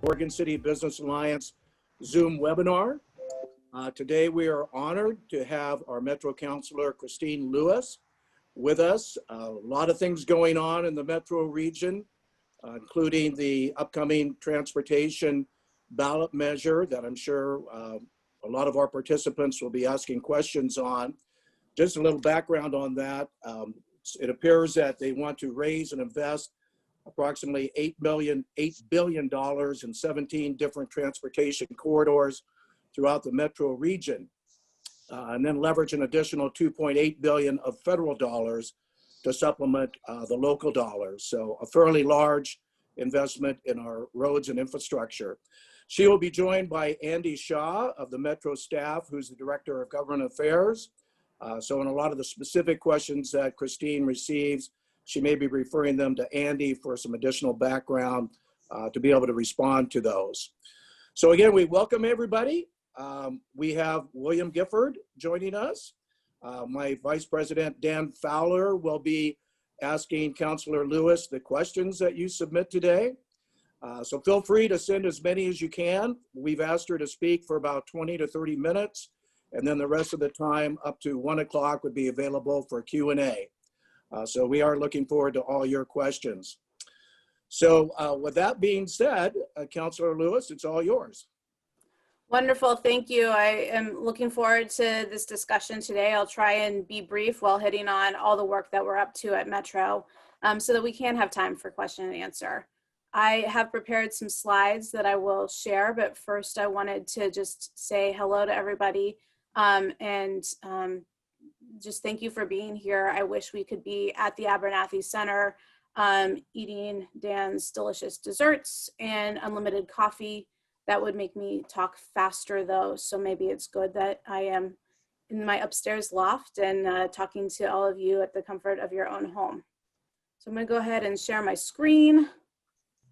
Oregon City Business Alliance Zoom webinar. Today we are honored to have our Metro Councilor, Christine Lewis, with us. A lot of things going on in the Metro region, including the upcoming transportation ballot measure that I'm sure a lot of our participants will be asking questions on. Just a little background on that. It appears that they want to raise and invest approximately $8 billion in 17 different transportation corridors throughout the Metro region, and then leverage an additional $2.8 billion of federal dollars to supplement the local dollars. So a fairly large investment in our roads and infrastructure. She will be joined by Andy Shaw of the Metro staff, who's the Director of Government Affairs. So in a lot of the specific questions that Christine receives, she may be referring them to Andy for some additional background to be able to respond to those. So again, we welcome everybody. We have William Gifford joining us. My Vice President, Dan Fowler, will be asking Councilor Lewis the questions that you submit today. So feel free to send as many as you can. We've asked her to speak for about 20 to 30 minutes, and then the rest of the time up to 1 o'clock would be available for Q&A. So we are looking forward to all your questions. So with that being said, Councilor Lewis, it's all yours. Wonderful, thank you. I am looking forward to this discussion today. I'll try and be brief while hitting on all the work that we're up to at Metro so that we can have time for question and answer. I have prepared some slides that I will share, but first I wanted to just say hello to everybody and just thank you for being here. I wish we could be at the Abernathy Center eating Dan's delicious desserts and unlimited coffee. That would make me talk faster though, so maybe it's good that I am in my upstairs loft and talking to all of you at the comfort of your own home. So I'm gonna go ahead and share my screen.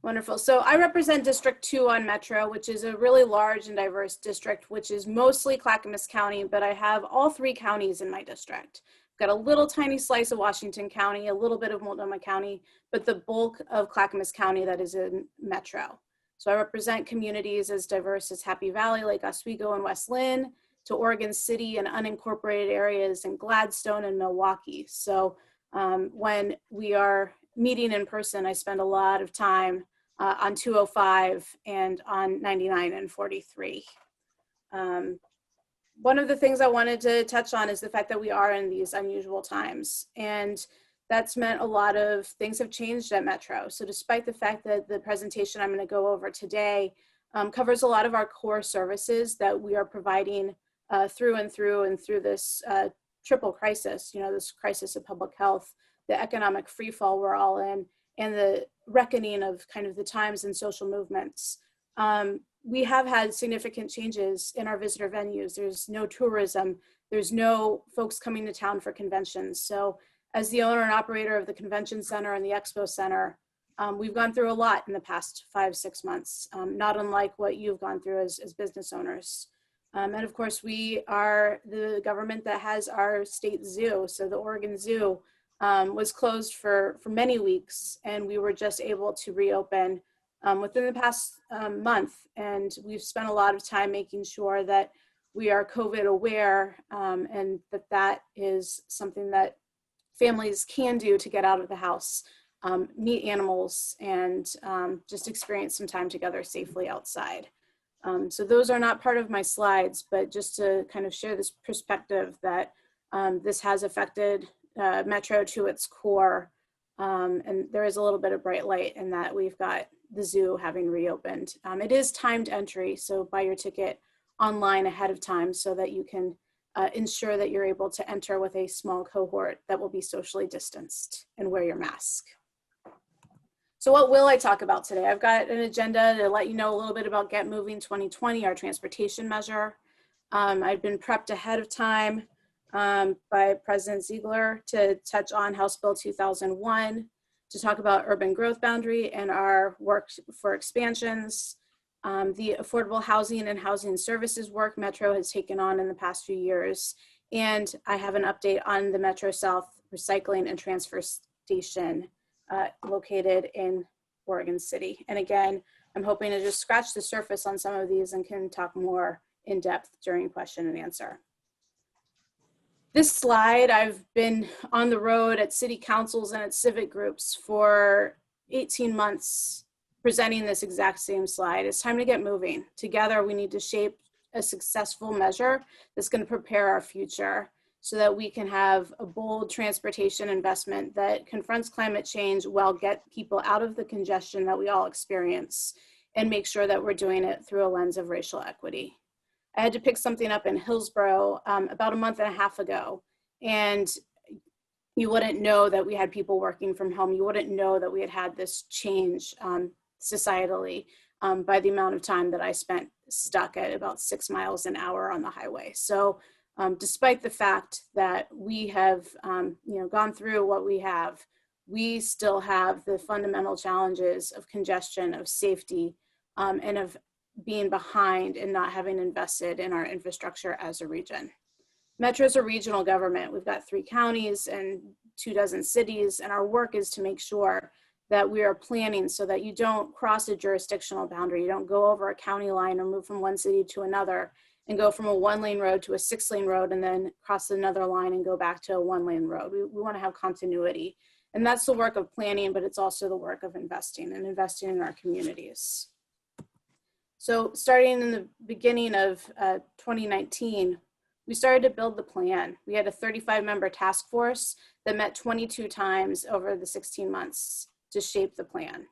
Wonderful. So I represent District 2 on Metro, which is a really large and diverse district, which is mostly Clackamas County, but I have all 3 counties in my district. I've got a little tiny slice of Washington County, a little bit of Multnomah County, but the bulk of Clackamas County that is in Metro. So I represent communities as diverse as Happy Valley, Lake Oswego, and West Lynn, to Oregon City and unincorporated areas in Gladstone and Milwaukee. So when we are meeting in person, I spend a lot of time on 205 and on 99 and 43. One of the things I wanted to touch on is the fact that we are in these unusual times, and that's meant a lot of things have changed at Metro. So despite the fact that the presentation I'm going to go over today covers a lot of our core services that we are providing through this triple crisis, this crisis of public health, the economic freefall we're all in, and the reckoning of kind of the times and social movements. We have had significant changes in our visitor venues. There's no tourism. There's no folks coming to town for conventions. So as the owner and operator of the Convention Center and the Expo Center, we've gone through a lot in the past 5-6 months, not unlike what you've gone through as business owners. And of course, we are the government that has our state zoo. So the Oregon Zoo was closed for many weeks, and we were just able to reopen within the past month. And we've spent a lot of time making sure that we are COVID aware and that is something that families can do to get out of the house, meet animals, and just experience some time together safely outside. So those are not part of my slides, but just to kind of share this perspective that this has affected Metro to its core. And there is a little bit of bright light in that we've got the zoo having reopened. It is timed entry, so buy your ticket online ahead of time so that you can ensure that you're able to enter with a small cohort that will be socially distanced and wear your mask. So what will I talk about today? I've got an agenda to let you know a little bit about Get Moving 2020, our transportation measure. I've been prepped ahead of time by President Ziegler to touch on House Bill 2001, to talk about urban growth boundary and our work for expansions, the affordable housing and housing services work Metro has taken on in the past few years. And I have an update on the Metro South recycling and transfer station located in Oregon City. And again, I'm hoping to just scratch the surface on some of these and can talk more in depth during question and answer. This slide, I've been on the road at city councils and at civic groups for 18 months presenting this exact same slide. It's time to get moving. Together, we need to shape a successful measure that's going to prepare our future so that we can have a bold transportation investment that confronts climate change while get people out of the congestion that we all experience and make sure that we're doing it through a lens of racial equity. I had to pick something up in Hillsborough about a month and a half ago, and you wouldn't know that we had people working from home. You wouldn't know that we had had this change societally by the amount of time that I spent stuck at about 6 miles an hour on the highway. So despite the fact that we have gone through what we have, we still have the fundamental challenges of congestion, of safety, and of being behind and not having invested in our infrastructure as a region. Metro is a regional government. We've got 3 counties and 24 cities, and our work is to make sure that we are planning so that you don't cross a jurisdictional boundary. You don't go over a county line or move from one city to another and go from a 1-lane road to a 6-lane road and then cross another line and go back to a 1-lane road. We want to have continuity. And that's the work of planning, but it's also the work of investing and investing in our communities. So starting in the beginning of 2019, we started to build the plan. We had a 35-member task force that met 22 times over the 16 months to shape the plan.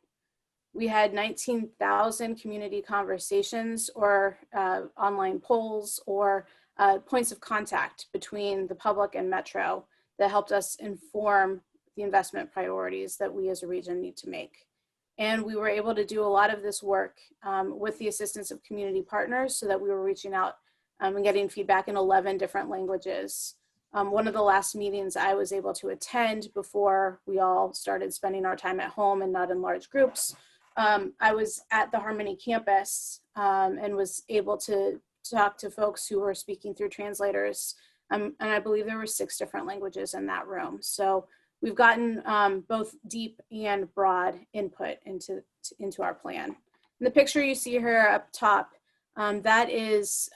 We had 19,000 community conversations or online polls or points of contact between the public and Metro that helped us inform the investment priorities that we as a region need to make. And we were able to do a lot of this work with the assistance of community partners so that we were reaching out and getting feedback in 11 different languages. One of the last meetings I was able to attend before we all started spending our time at home and not in large groups, I was at the Harmony campus and was able to talk to folks who were speaking through translators. And I believe there were 6 different languages in that room. So we've gotten both deep and broad input into our plan. And the picture you see here up top, that is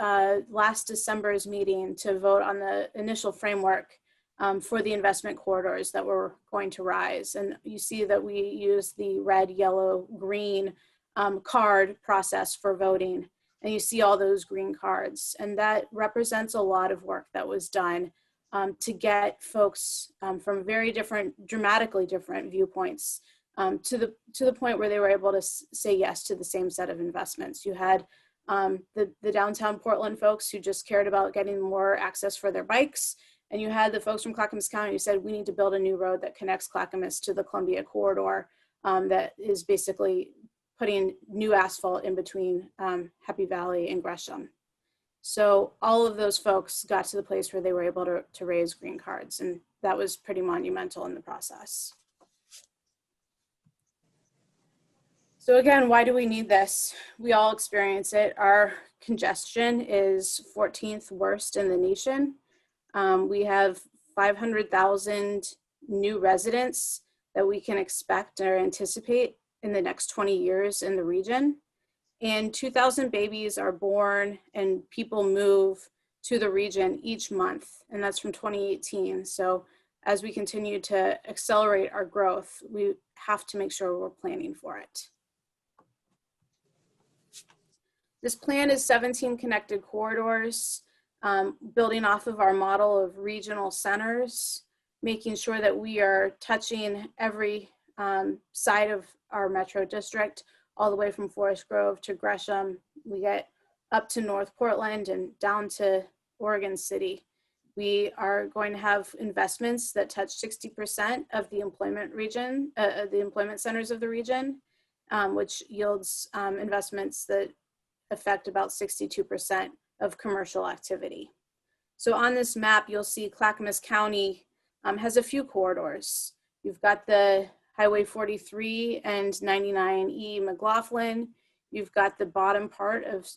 last December's meeting to vote on the initial framework for the investment corridors that were going to rise. And you see that we use the red, yellow, green card process for voting. And you see all those green cards. And that represents a lot of work that was done to get folks from very different, dramatically different viewpoints to the point where they were able to say yes to the same set of investments. You had the downtown Portland folks who just cared about getting more access for their bikes. And you had the folks from Clackamas County who said, we need to build a new road that connects Clackamas to the Columbia corridor that is basically putting new asphalt in between Happy Valley and Gresham. So all of those folks got to the place where they were able to raise green cards, and that was pretty monumental in the process. So again, why do we need this? We all experience it. Our congestion is 14th worst in the nation. We have 500,000 new residents that we can expect or anticipate in the next 20 years in the region. And 2,000 babies are born and people move to the region each month, and that's from 2018. So as we continue to accelerate our growth, we have to make sure we're planning for it. This plan is 17 connected corridors, building off of our model of regional centers, making sure that we are touching every side of our metro district, all the way from Forest Grove to Gresham. We get up to North Portland and down to Oregon City. We are going to have investments that touch 60% of the employment region, the employment centers of the region, which yields investments that affect about 62% of commercial activity. So on this map, you'll see Clackamas County has a few corridors. You've got the Highway 43 and 99E McLaughlin. You've got the bottom part of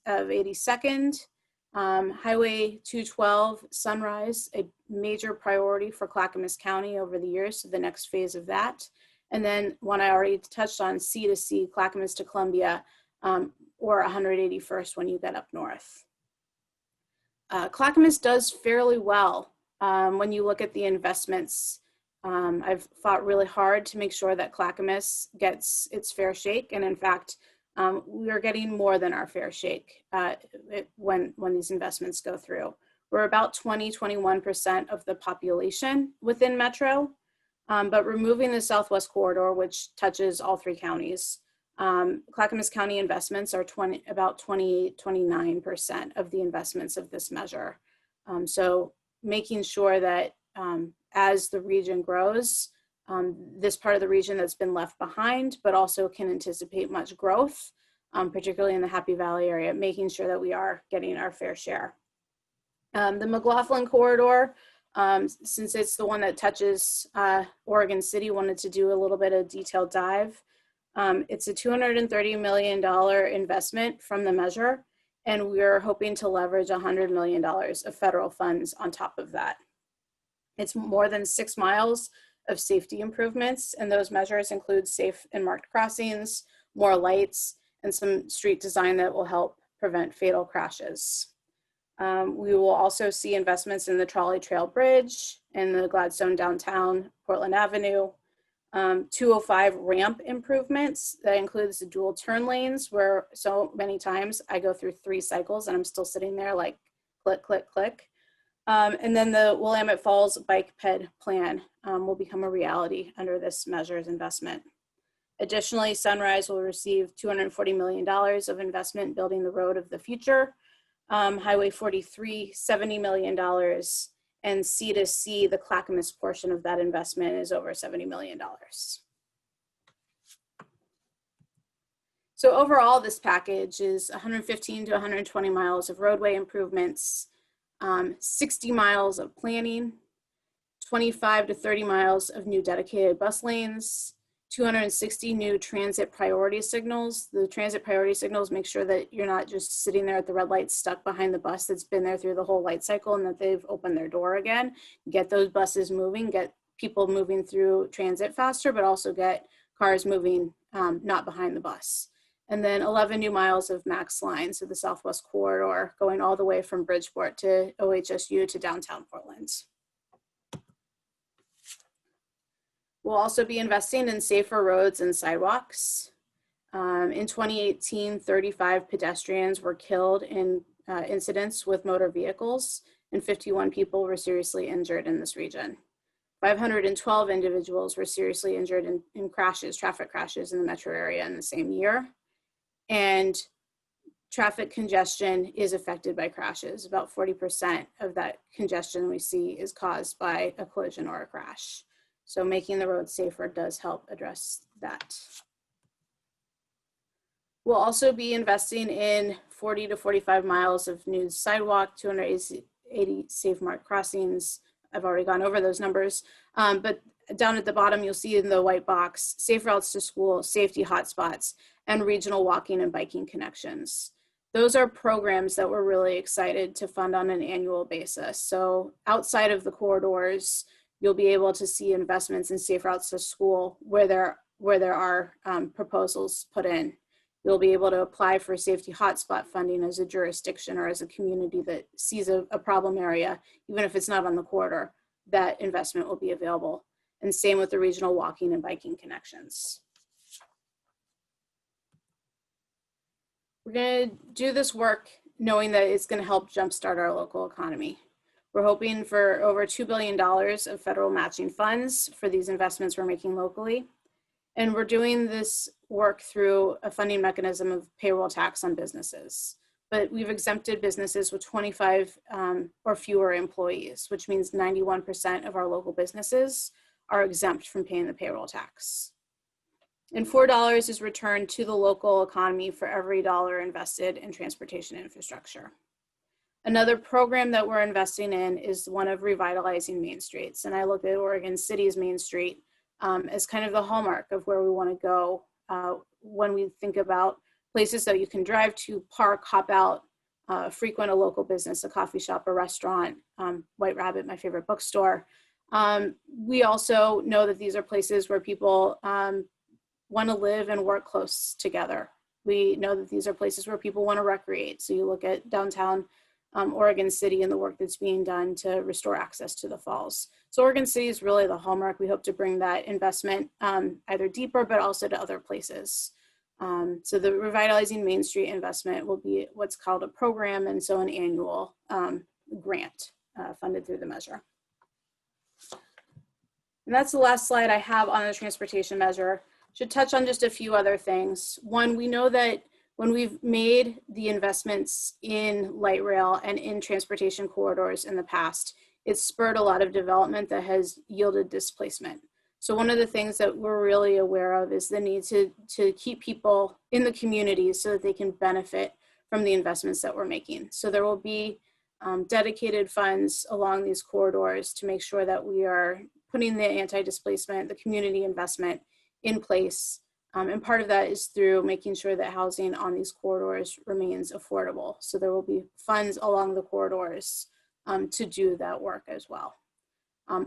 82nd. Highway 212 Sunrise, a major priority for Clackamas County over the years, so the next phase of that. And then one I already touched on, C to C, Clackamas to Columbia, or 181st when you get up north. Clackamas does fairly well when you look at the investments. I've fought really hard to make sure that Clackamas gets its fair shake. And in fact, we are getting more than our fair shake when these investments go through. We're about 21% of the population within Metro, but removing the Southwest Corridor, which touches all three counties, Clackamas County investments are about 29% of the investments of this measure. So making sure that as the region grows, this part of the region that's been left behind, but also can anticipate much growth, particularly in the Happy Valley area, making sure that we are getting our fair share. The McLaughlin Corridor, since it's the one that touches Oregon City, wanted to do a little bit of detailed dive. It's a $230 million investment from the measure, and we're hoping to leverage $100 million of federal funds on top of that. It's more than 6 miles of safety improvements, and those measures include safe and marked crossings, more lights, and some street design that will help prevent fatal crashes. We will also see investments in the Trolley Trail Bridge and the Gladstone Downtown Portland Avenue, 205 ramp improvements. That includes the dual turn lanes, where so many times I go through 3 cycles and I'm still sitting there like click, click, click. And then the Willamette Falls Bike Ped Plan will become a reality under this measure's investment. Additionally, Sunrise will receive $240 million of investment building the road of the future. Highway 43, $70 million, and C to C, the Clackamas portion of that investment, is over $70 million. So overall, this package is 115 to 120 miles of roadway improvements, 60 miles of planning, 25 to 30 miles of new dedicated bus lanes, 260 new transit priority signals. The transit priority signals make sure that you're not just sitting there at the red light stuck behind the bus that's been there through the whole light cycle, and that they've opened their door again. Get those buses moving, get people moving through transit faster, but also get cars moving not behind the bus. And then 11 new miles of MAX lines of the Southwest Corridor, going all the way from Bridgeport to OHSU to downtown Portland. We'll also be investing in safer roads and sidewalks. In 2018, 35 pedestrians were killed in incidents with motor vehicles, and 51 people were seriously injured in this region. 512 individuals were seriously injured in crashes, traffic crashes in the metro area in the same year. And traffic congestion is affected by crashes. About 40% of that congestion we see is caused by a collision or a crash. So making the road safer does help address that. We'll also be investing in 40 to 45 miles of new sidewalk, 280 safe marked crossings. I've already gone over those numbers, but down at the bottom, you'll see in the white box, safe routes to school, safety hotspots, and regional walking and biking connections. Those are programs that we're really excited to fund on an annual basis. So outside of the corridors, you'll be able to see investments in safe routes to school where there are proposals put in. You'll be able to apply for safety hotspot funding as a jurisdiction or as a community that sees a problem area, even if it's not on the corridor, that investment will be available. And same with the regional walking and biking connections. We're going to do this work knowing that it's going to help jumpstart our local economy. We're hoping for over $2 billion of federal matching funds for these investments we're making locally. And we're doing this work through a funding mechanism of payroll tax on businesses. But we've exempted businesses with 25 or fewer employees, which means 91% of our local businesses are exempt from paying the payroll tax. And $4 is returned to the local economy for every dollar invested in transportation infrastructure. Another program that we're investing in is one of revitalizing main streets. And I look at Oregon City's Main Street as kind of the hallmark of where we want to go when we think about places that you can drive to, park, hop out, frequent a local business, a coffee shop, a restaurant, White Rabbit, my favorite bookstore, We also know that these are places where people want to live and work close together. We know that these are places where people want to recreate. So you look at downtown Oregon City and the work that's being done to restore access to the falls. So Oregon City is really the hallmark. We hope to bring that investment either deeper, but also to other places. So the Revitalizing Main Street investment will be what's called a program, and so an annual grant funded through the measure. And that's the last slide I have on the transportation measure. Should touch on just a few other things. One, we know that when we've made the investments in light rail and in transportation corridors in the past, it's spurred a lot of development that has yielded displacement. So one of the things that we're really aware of is the need to keep people in the communities so that they can benefit from the investments that we're making. So there will be dedicated funds along these corridors to make sure that we are putting the anti-displacement, the community investment in place. And part of that is through making sure that housing on these corridors remains affordable. So there will be funds along the corridors to do that work as well.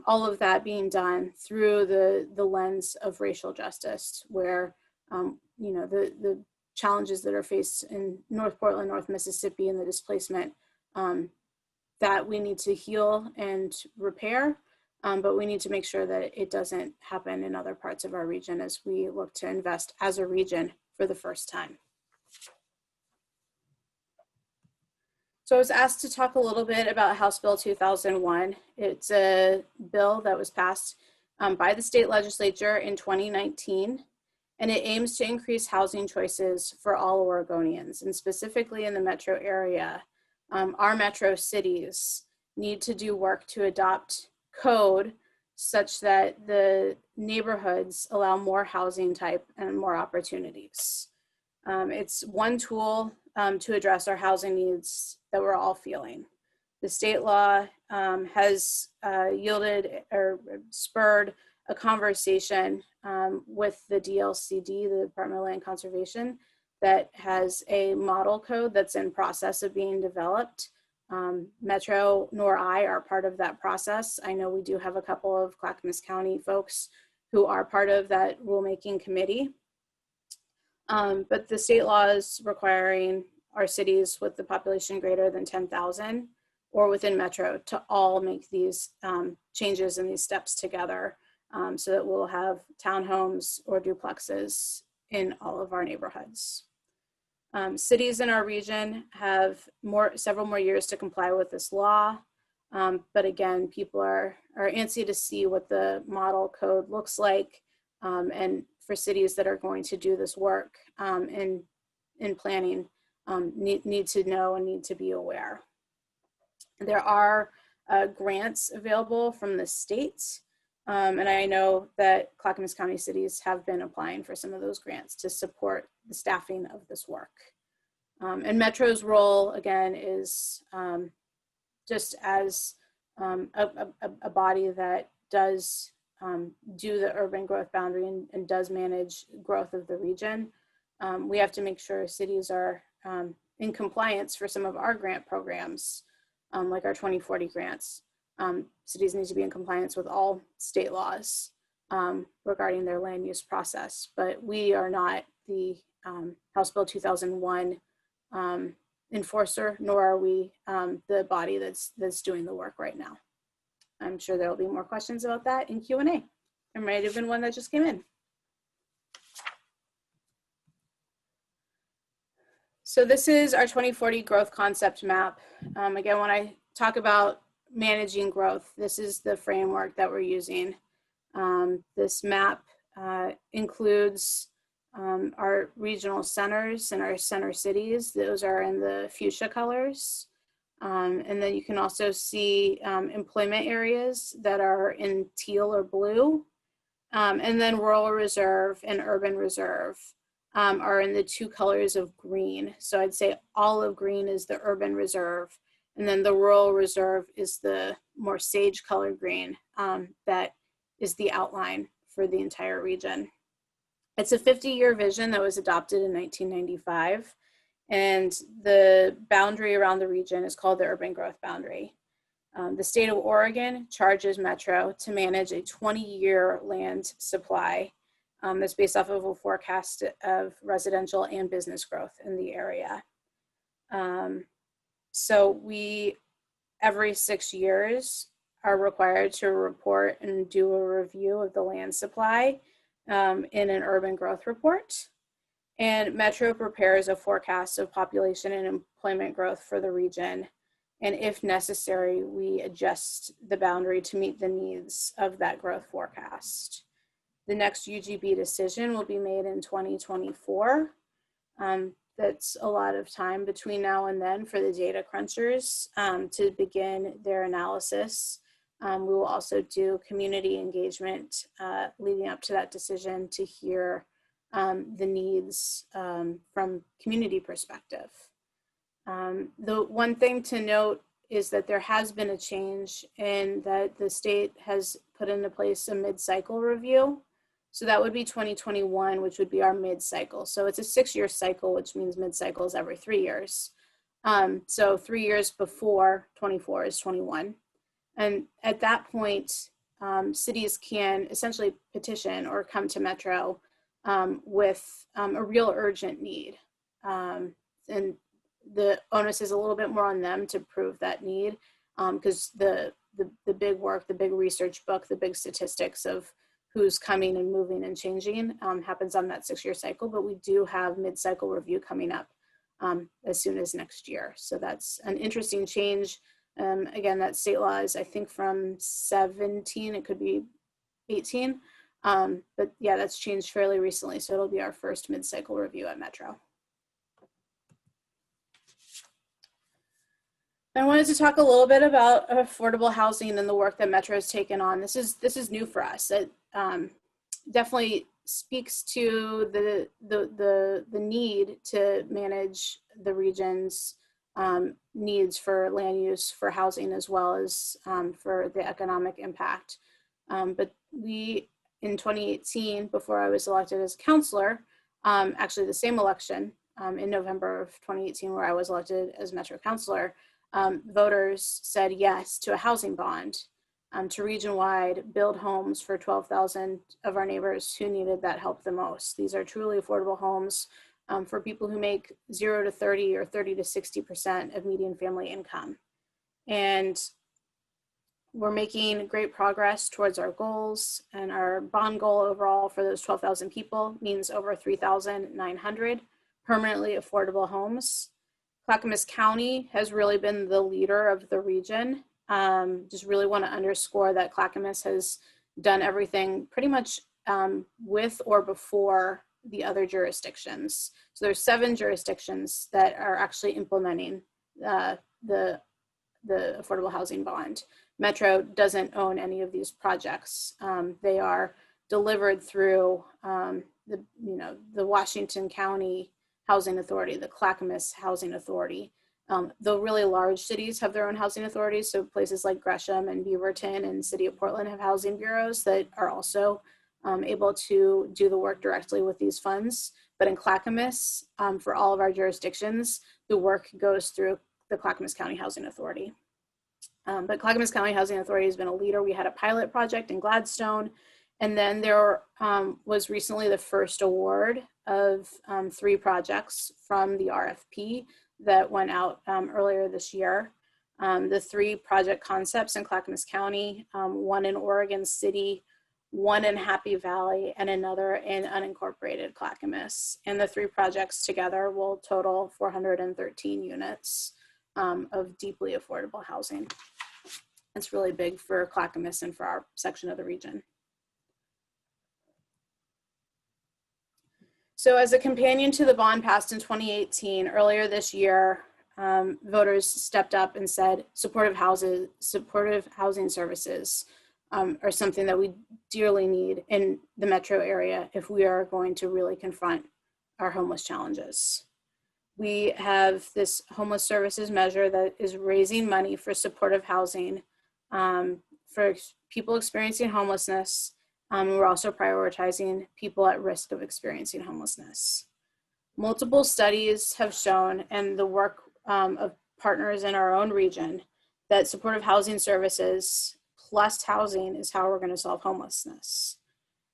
All of that being done through the lens of racial justice, where you know, the challenges that are faced in North Portland, North Mississippi, and the displacement that we need to heal and repair. But we need to make sure that it doesn't happen in other parts of our region as we look to invest as a region for the first time. So I was asked to talk a little bit about House Bill 2001. It's a bill that was passed by the state legislature in 2019, and it aims to increase housing choices for all Oregonians, and specifically in the metro area. Our metro cities need to do work to adopt code such that the neighborhoods allow more housing type and more opportunities. It's one tool to address our housing needs that we're all feeling. The state law has yielded or spurred a conversation with the DLCD, the Department of Land Conservation, that has a model code that's in process of being developed. Metro nor I are part of that process. I know we do have a couple of Clackamas County folks who are part of that rulemaking committee. But the state law is requiring our cities with the population greater than 10,000 or within Metro to all make these changes and these steps together so that we'll have townhomes or duplexes in all of our neighborhoods. Cities in our region have several more years to comply with this law. But again, people are antsy to see what the model code looks like. And for cities that are going to do this work in planning, need to know and need to be aware. There are grants available from the state. And I know that Clackamas County cities have been applying for some of those grants to support the staffing of this work. And Metro's role, again, is just as a body that does do the urban growth boundary and does manage growth of the region. We have to make sure cities are in compliance for some of our grant programs, like our 2040 grants. Cities need to be in compliance with all state laws regarding their land use process, but we are not the House Bill 2001 enforcer, nor are we the body that's doing the work right now. I'm sure there will be more questions about that in Q&A. There might have been one that just came in. So this is our 2040 growth concept map. Again, when I talk about managing growth, this is the framework that we're using. This map includes our regional centers and our center cities. Those are in the fuchsia colors. And then you can also see employment areas that are in teal or blue. And then rural reserve and urban reserve are in the two colors of green. So I'd say olive green is the urban reserve. And then the rural reserve is the more sage colored green that is the outline for the entire region. It's a 50-year vision that was adopted in 1995. And the boundary around the region is called the urban growth boundary. The state of Oregon charges Metro to manage a 20-year land supply that's based off of a forecast of residential and business growth in the area. So we, every 6 years, are required to report and do a review of the land supply in an urban growth report. And Metro prepares a forecast of population and employment growth for the region. And if necessary, we adjust the boundary to meet the needs of that growth forecast. The next UGB decision will be made in 2024. That's a lot of time between now and then for the data crunchers to begin their analysis. We will also do community engagement leading up to that decision to hear the needs from community perspective. The one thing to note is that there has been a change in that the state has put into place a mid-cycle review. So that would be 2021, which would be our mid-cycle. So it's a 6-year cycle, which means mid-cycle is every 3 years. So 3 years before 24 is 21. And at that point, cities can essentially petition or come to Metro with a real urgent need. And the onus is a little bit more on them to prove that need because the big work, the big research book, the big statistics of who's coming and moving and changing happens on that 6-year cycle, but we do have mid-cycle review coming up as soon as next year. So that's an interesting change. Again, that state law is, I think, from 17, it could be 18. But yeah, that's changed fairly recently. So it'll be our first mid-cycle review at Metro. I wanted to talk a little bit about affordable housing and the work that Metro has taken on. This is new for us. It definitely speaks to the need to manage the region's needs for land use, for housing, as well as for the economic impact. But we, in 2018, before I was elected as councilor, actually the same election in November of 2018, where I was elected as Metro Councilor, voters said yes to a housing bond to region-wide build homes for 12,000 of our neighbors who needed that help the most. These are truly affordable homes for people who make 0 to 30 or 30 to 60% of median family income. And we're making great progress towards our goals, and our bond goal overall for those 12,000 people means over 3,900 permanently affordable homes. Clackamas County has really been the leader of the region. Just really want to underscore that Clackamas has done everything pretty much with or before the other jurisdictions. So there's 7 jurisdictions that are actually implementing the affordable housing bond. Metro doesn't own any of these projects. They are delivered through the Washington County Housing Authority, the Clackamas Housing Authority. The really large cities have their own housing authorities. So places like Gresham and Beaverton and City of Portland have housing bureaus that are also able to do the work directly with these funds. But in Clackamas, for all of our jurisdictions, the work goes through the Clackamas County Housing Authority. But Clackamas County Housing Authority has been a leader. We had a pilot project in Gladstone. And then there was recently the first award of 3 projects from the RFP that went out earlier this year. The 3 project concepts in Clackamas County, one in Oregon City, one in Happy Valley, and another in unincorporated Clackamas. And the 3 projects together will total 413 units of deeply affordable housing. It's really big for Clackamas and for our section of the region. So as a companion to the bond passed in 2018, earlier this year, voters stepped up and said supportive housing services are something that we dearly need in the metro area if we are going to really confront our homeless challenges. We have this homeless services measure that is raising money for supportive housing for people experiencing homelessness. We're also prioritizing people at risk of experiencing homelessness. Multiple studies have shown, and the work of partners in our own region, that supportive housing services plus housing is how we're going to solve homelessness.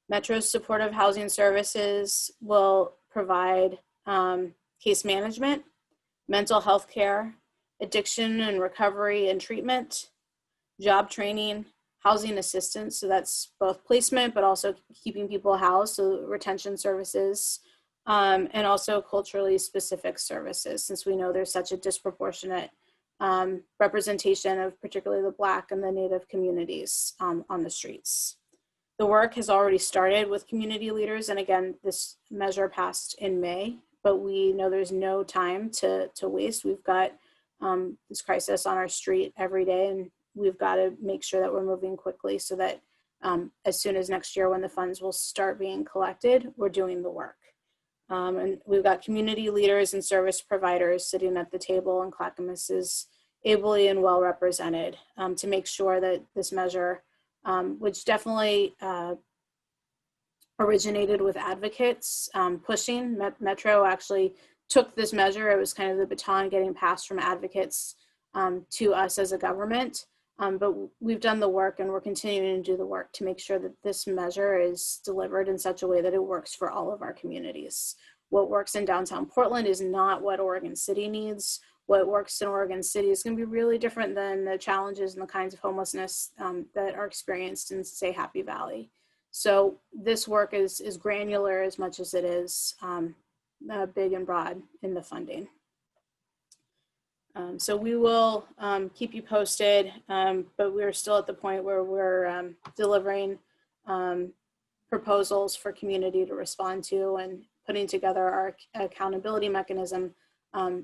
Metro's supportive housing services will provide case management, mental health care, addiction and recovery and treatment, job training, housing assistance. So that's both placement, but also keeping people housed, so retention services, and also culturally specific services, since we know there's such a disproportionate representation of particularly the Black and the Native communities on the streets. The work has already started with community leaders, and again, this measure passed in May, but we know there's no time to waste. We've got this crisis on our street every day, and we've got to make sure that we're moving quickly so that as soon as next year when the funds will start being collected, we're doing the work. And we've got community leaders and service providers sitting at the table, and Clackamas is ably and well represented to make sure that this measure, which definitely originated with advocates pushing. Metro actually took this measure. It was kind of the baton getting passed from advocates to us as a government. But we've done the work, and we're continuing to do the work to make sure that this measure is delivered in such a way that it works for all of our communities. What works in downtown Portland is not what Oregon City needs. What works in Oregon City is going to be really different than the challenges and the kinds of homelessness that are experienced in, say, Happy Valley. So this work is granular as much as it is big and broad in the funding. So we will keep you posted, but we're still at the point where we're delivering proposals for community to respond to and putting together our accountability mechanism.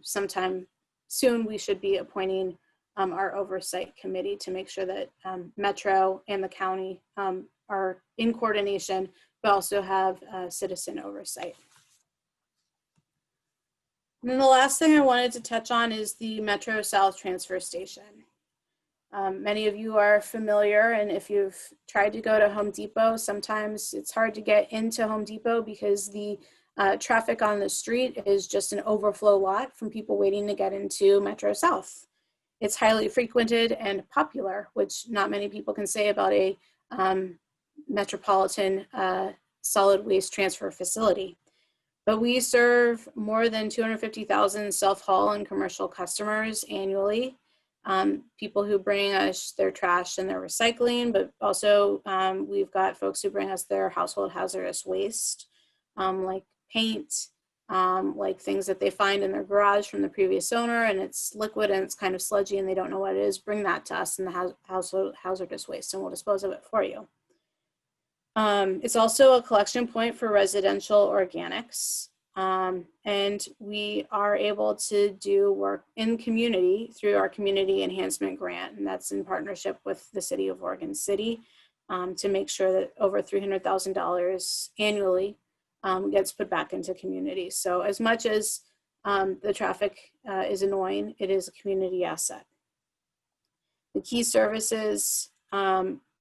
Sometime soon, we should be appointing our oversight committee to make sure that Metro and the county are in coordination, but also have citizen oversight. And then the last thing I wanted to touch on is the Metro South transfer station. Many of you are familiar, and if you've tried to go to Home Depot, sometimes it's hard to get into Home Depot because the traffic on the street is just an overflow lot from people waiting to get into Metro South. It's highly frequented and popular, which not many people can say about a metropolitan solid waste transfer facility. But we serve more than 250,000 self-haul and commercial customers annually. People who bring us their trash and their recycling, but also we've got folks who bring us their household hazardous waste, like paint, like things that they find in their garage from the previous owner, and it's liquid and it's kind of sludgy and they don't know what it is. Bring that to us in the household hazardous waste, and we'll dispose of it for you. It's also a collection point for residential organics. And we are able to do work in community through our community enhancement grant. And that's in partnership with the city of Oregon City to make sure that over $300,000 annually gets put back into communities. So as much as the traffic is annoying, it is a community asset. The key services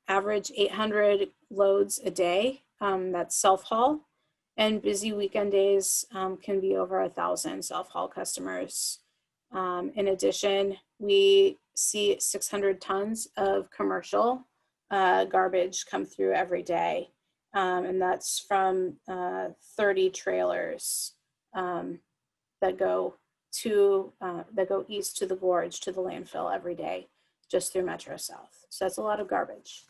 average 800 loads a day. That's self-haul, and busy weekend days can be over 1,000 self-haul customers. In addition, we see 600 tons of commercial garbage come through every day, and that's from 30 trailers that go east to the gorge to the landfill every day, just through Metro South. So that's a lot of garbage.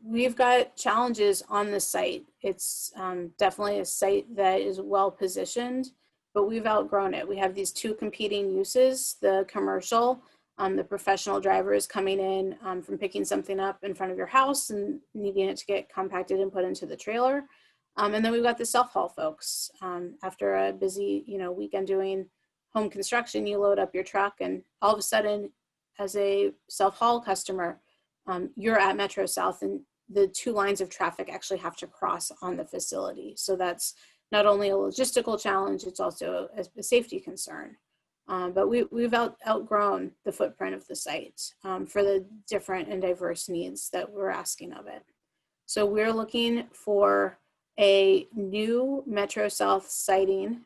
We've got challenges on the site. It's definitely a site that is well positioned, but we've outgrown it. We have these two competing uses, the commercial, the professional drivers coming in from picking something up in front of your house and needing it to get compacted and put into the trailer. And then we've got the self-haul folks. After a busy weekend doing home construction, you load up your truck and all of a sudden, as a self-haul customer, you're at Metro South and the two lines of traffic actually have to cross on the facility. So that's not only a logistical challenge, it's also a safety concern. But we've outgrown the footprint of the site for the different and diverse needs that we're asking of it. So we're looking for a new Metro South siting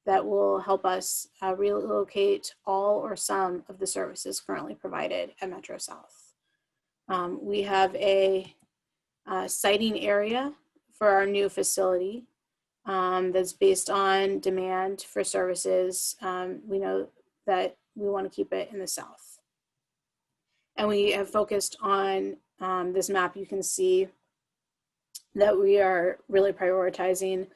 that will help us relocate all or some of the services currently provided at Metro South. We have a siting area for our new facility that's based on demand for services. We know that we want to keep it in the South. And we have focused on this map. You can see that we are really prioritizing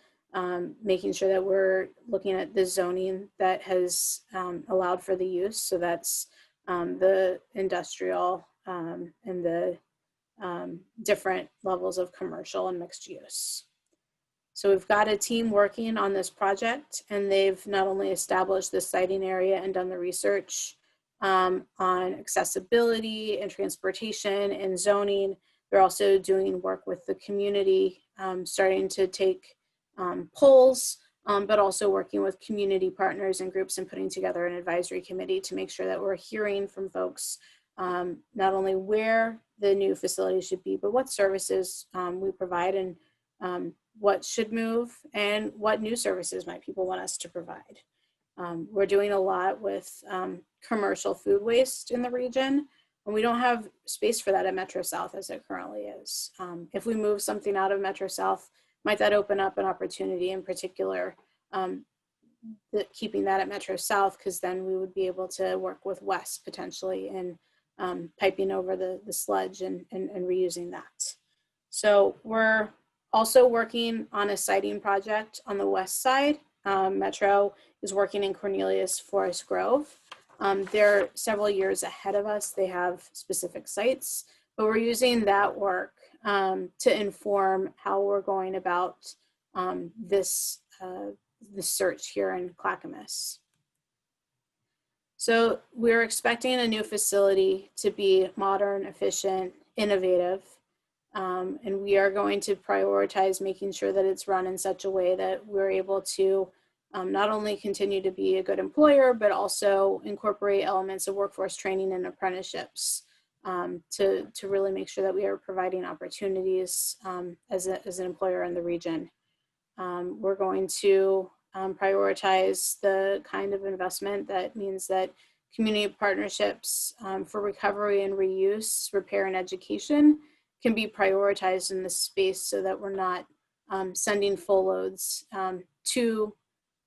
making sure that we're looking at the zoning that has allowed for the use. So that's the industrial and the different levels of commercial and mixed use. So we've got a team working on this project, and they've not only established the siting area and done the research on accessibility and transportation and zoning. They're also doing work with the community, starting to take polls, but also working with community partners and groups and putting together an advisory committee to make sure that we're hearing from folks not only where the new facility should be, but what services we provide, and what should move, and what new services might people want us to provide. We're doing a lot with commercial food waste in the region, and we don't have space for that at Metro South as it currently is. If we move something out of Metro South, might that open up an opportunity in particular, keeping that at Metro South, because then we would be able to work with West potentially in piping over the sludge and reusing that. So we're also working on a siting project on the west side. Metro is working in Cornelius Forest Grove. They're several years ahead of us. They have specific sites, but we're using that work to inform how we're going about this search here in Clackamas. So we're expecting a new facility to be modern, efficient, innovative, and we are going to prioritize making sure that it's run in such a way that we're able to not only continue to be a good employer, but also incorporate elements of workforce training and apprenticeships to really make sure that we are providing opportunities as an employer in the region. We're going to prioritize the kind of investment that means that community partnerships for recovery and reuse, repair and education can be prioritized in this space, so that we're not sending full loads to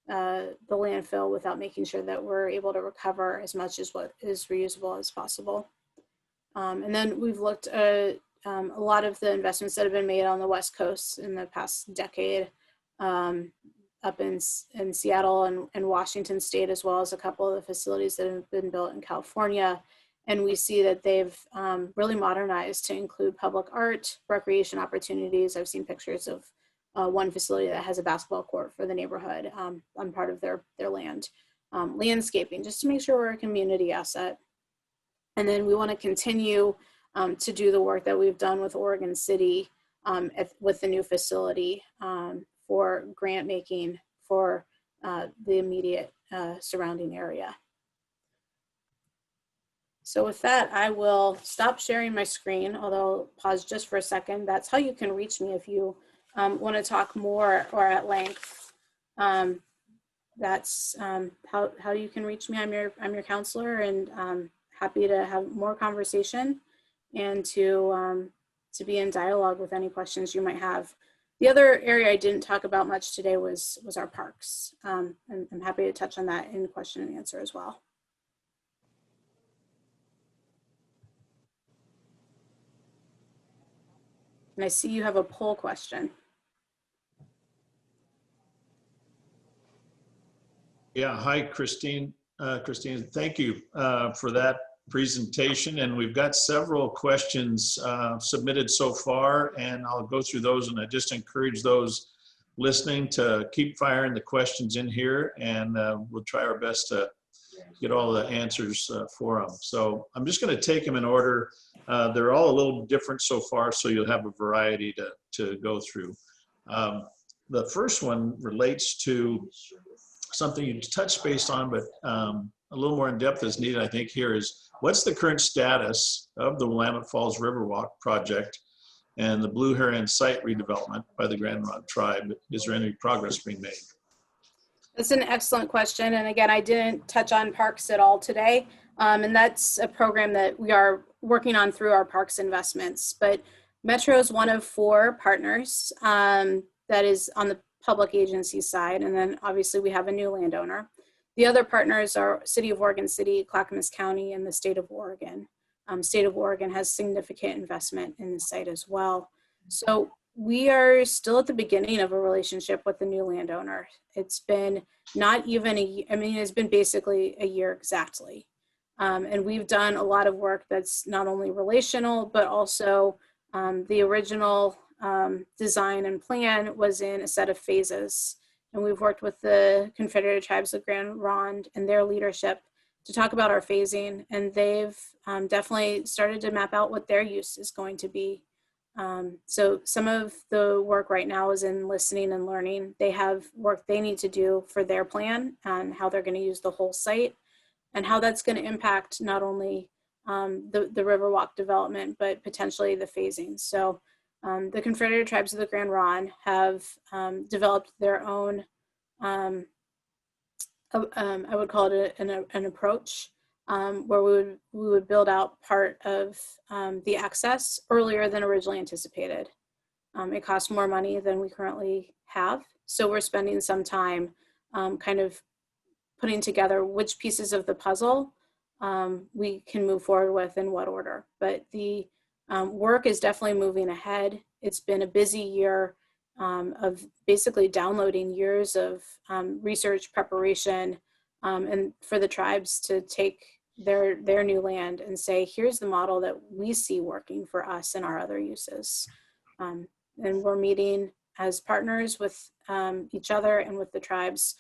the landfill without making sure that we're able to recover as much as what is reusable as possible. And then we've looked at a lot of the investments that have been made on the West Coast in the past decade, up in Seattle and Washington State, as well as a couple of the facilities that have been built in California. And we see that they've really modernized to include public art, recreation opportunities. I've seen pictures of one facility that has a basketball court for the neighborhood on part of their land. Landscaping, just to make sure we're a community asset. And then we want to continue to do the work that we've done with Oregon City with the new facility for grant making for the immediate surrounding area. So with that, I will stop sharing my screen, although pause just for a second. That's how you can reach me if you want to talk more or at length. That's how you can reach me. I'm your counselor, and happy to have more conversation and to be in dialogue with any questions you might have. The other area I didn't talk about much today was our parks. And I'm happy to touch on that in question and answer as well. And I see you have a poll question. Yeah, hi, Christine. Christine, thank you for that presentation. And we've got several questions submitted so far, and I'll go through those, and I just encourage those listening to keep firing the questions in here, and we'll try our best to get all the answers for them. So I'm just going to take them in order. They're all a little different so far, so you'll have a variety to go through. The first one relates to something you touched base on, but a little more in depth is needed, I think, here is, what's the current status of the Willamette Falls Riverwalk project and the Blue Heron site redevelopment by the Grand Rock tribe? Is there any progress being made? That's an excellent question. And again, I didn't touch on parks at all today. And that's a program that we are working on through our parks investments. But Metro is one of 4 partners that is on the public agency side. And then obviously we have a new landowner. The other partners are City of Oregon City, Clackamas County, and the State of Oregon. State of Oregon has significant investment in the site as well. So we are still at the beginning of a relationship with the new landowner. It's been not even it's been basically a year exactly. And we've done a lot of work that's not only relational, but also the original design and plan was in a set of phases. And we've worked with the Confederated Tribes of Grand Ronde and their leadership to talk about our phasing. And they've definitely started to map out what their use is going to be. So some of the work right now is in listening and learning. They have work they need to do for their plan and how they're going to use the whole site and how that's going to impact not only the Riverwalk development, but potentially the phasing. So the Confederated Tribes of the Grand Ronde have developed their own, I would call it an approach where we would build out part of the access earlier than originally anticipated. It costs more money than we currently have. So we're spending some time kind of putting together which pieces of the puzzle we can move forward with in what order. But the work is definitely moving ahead. It's been a busy year of basically downloading years of research preparation and for the tribes to take their new land and say, here's the model that we see working for us and our other uses. And we're meeting as partners with each other and with the tribes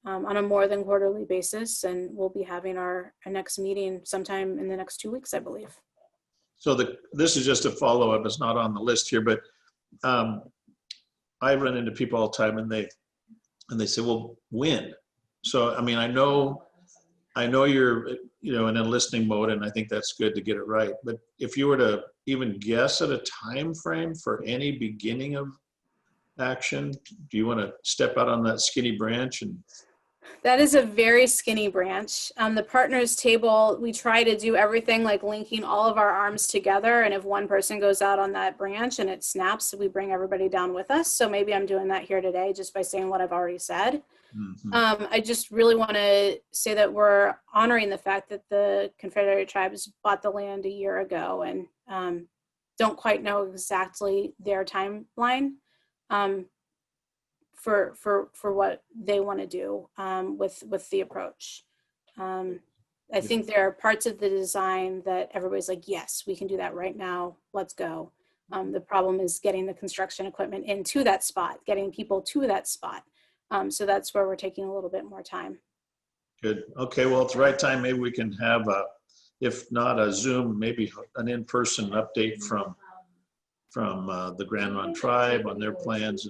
on a more than quarterly basis. And we'll be having our next meeting sometime in the next 2 weeks, I believe. So this is just a follow-up. It's not on the list here, but I run into people all the time and they say, well, when? So, I mean, I know you're, in a listening mode, and I think that's good to get it right. But if you were to even guess at a time frame for any beginning of action, do you want to step out on that skinny branch? And that is a very skinny branch. The partners table, we try to do everything like linking all of our arms together. And if one person goes out on that branch and it snaps, we bring everybody down with us. So maybe I'm doing that here today just by saying what I've already said. Mm-hmm. I just really want to say that we're honoring the fact that the Confederated Tribes bought the land a year ago and don't quite know exactly their timeline. For what they want to do with the approach. I think there are parts of the design that everybody's like, yes, we can do that right now. Let's go. The problem is getting the construction equipment into that spot, getting people to that spot. So that's where we're taking a little bit more time. Good. Okay, well, it's the right time. Maybe we can have if not a Zoom, maybe an in-person update from the Grand Ronde tribe on their plans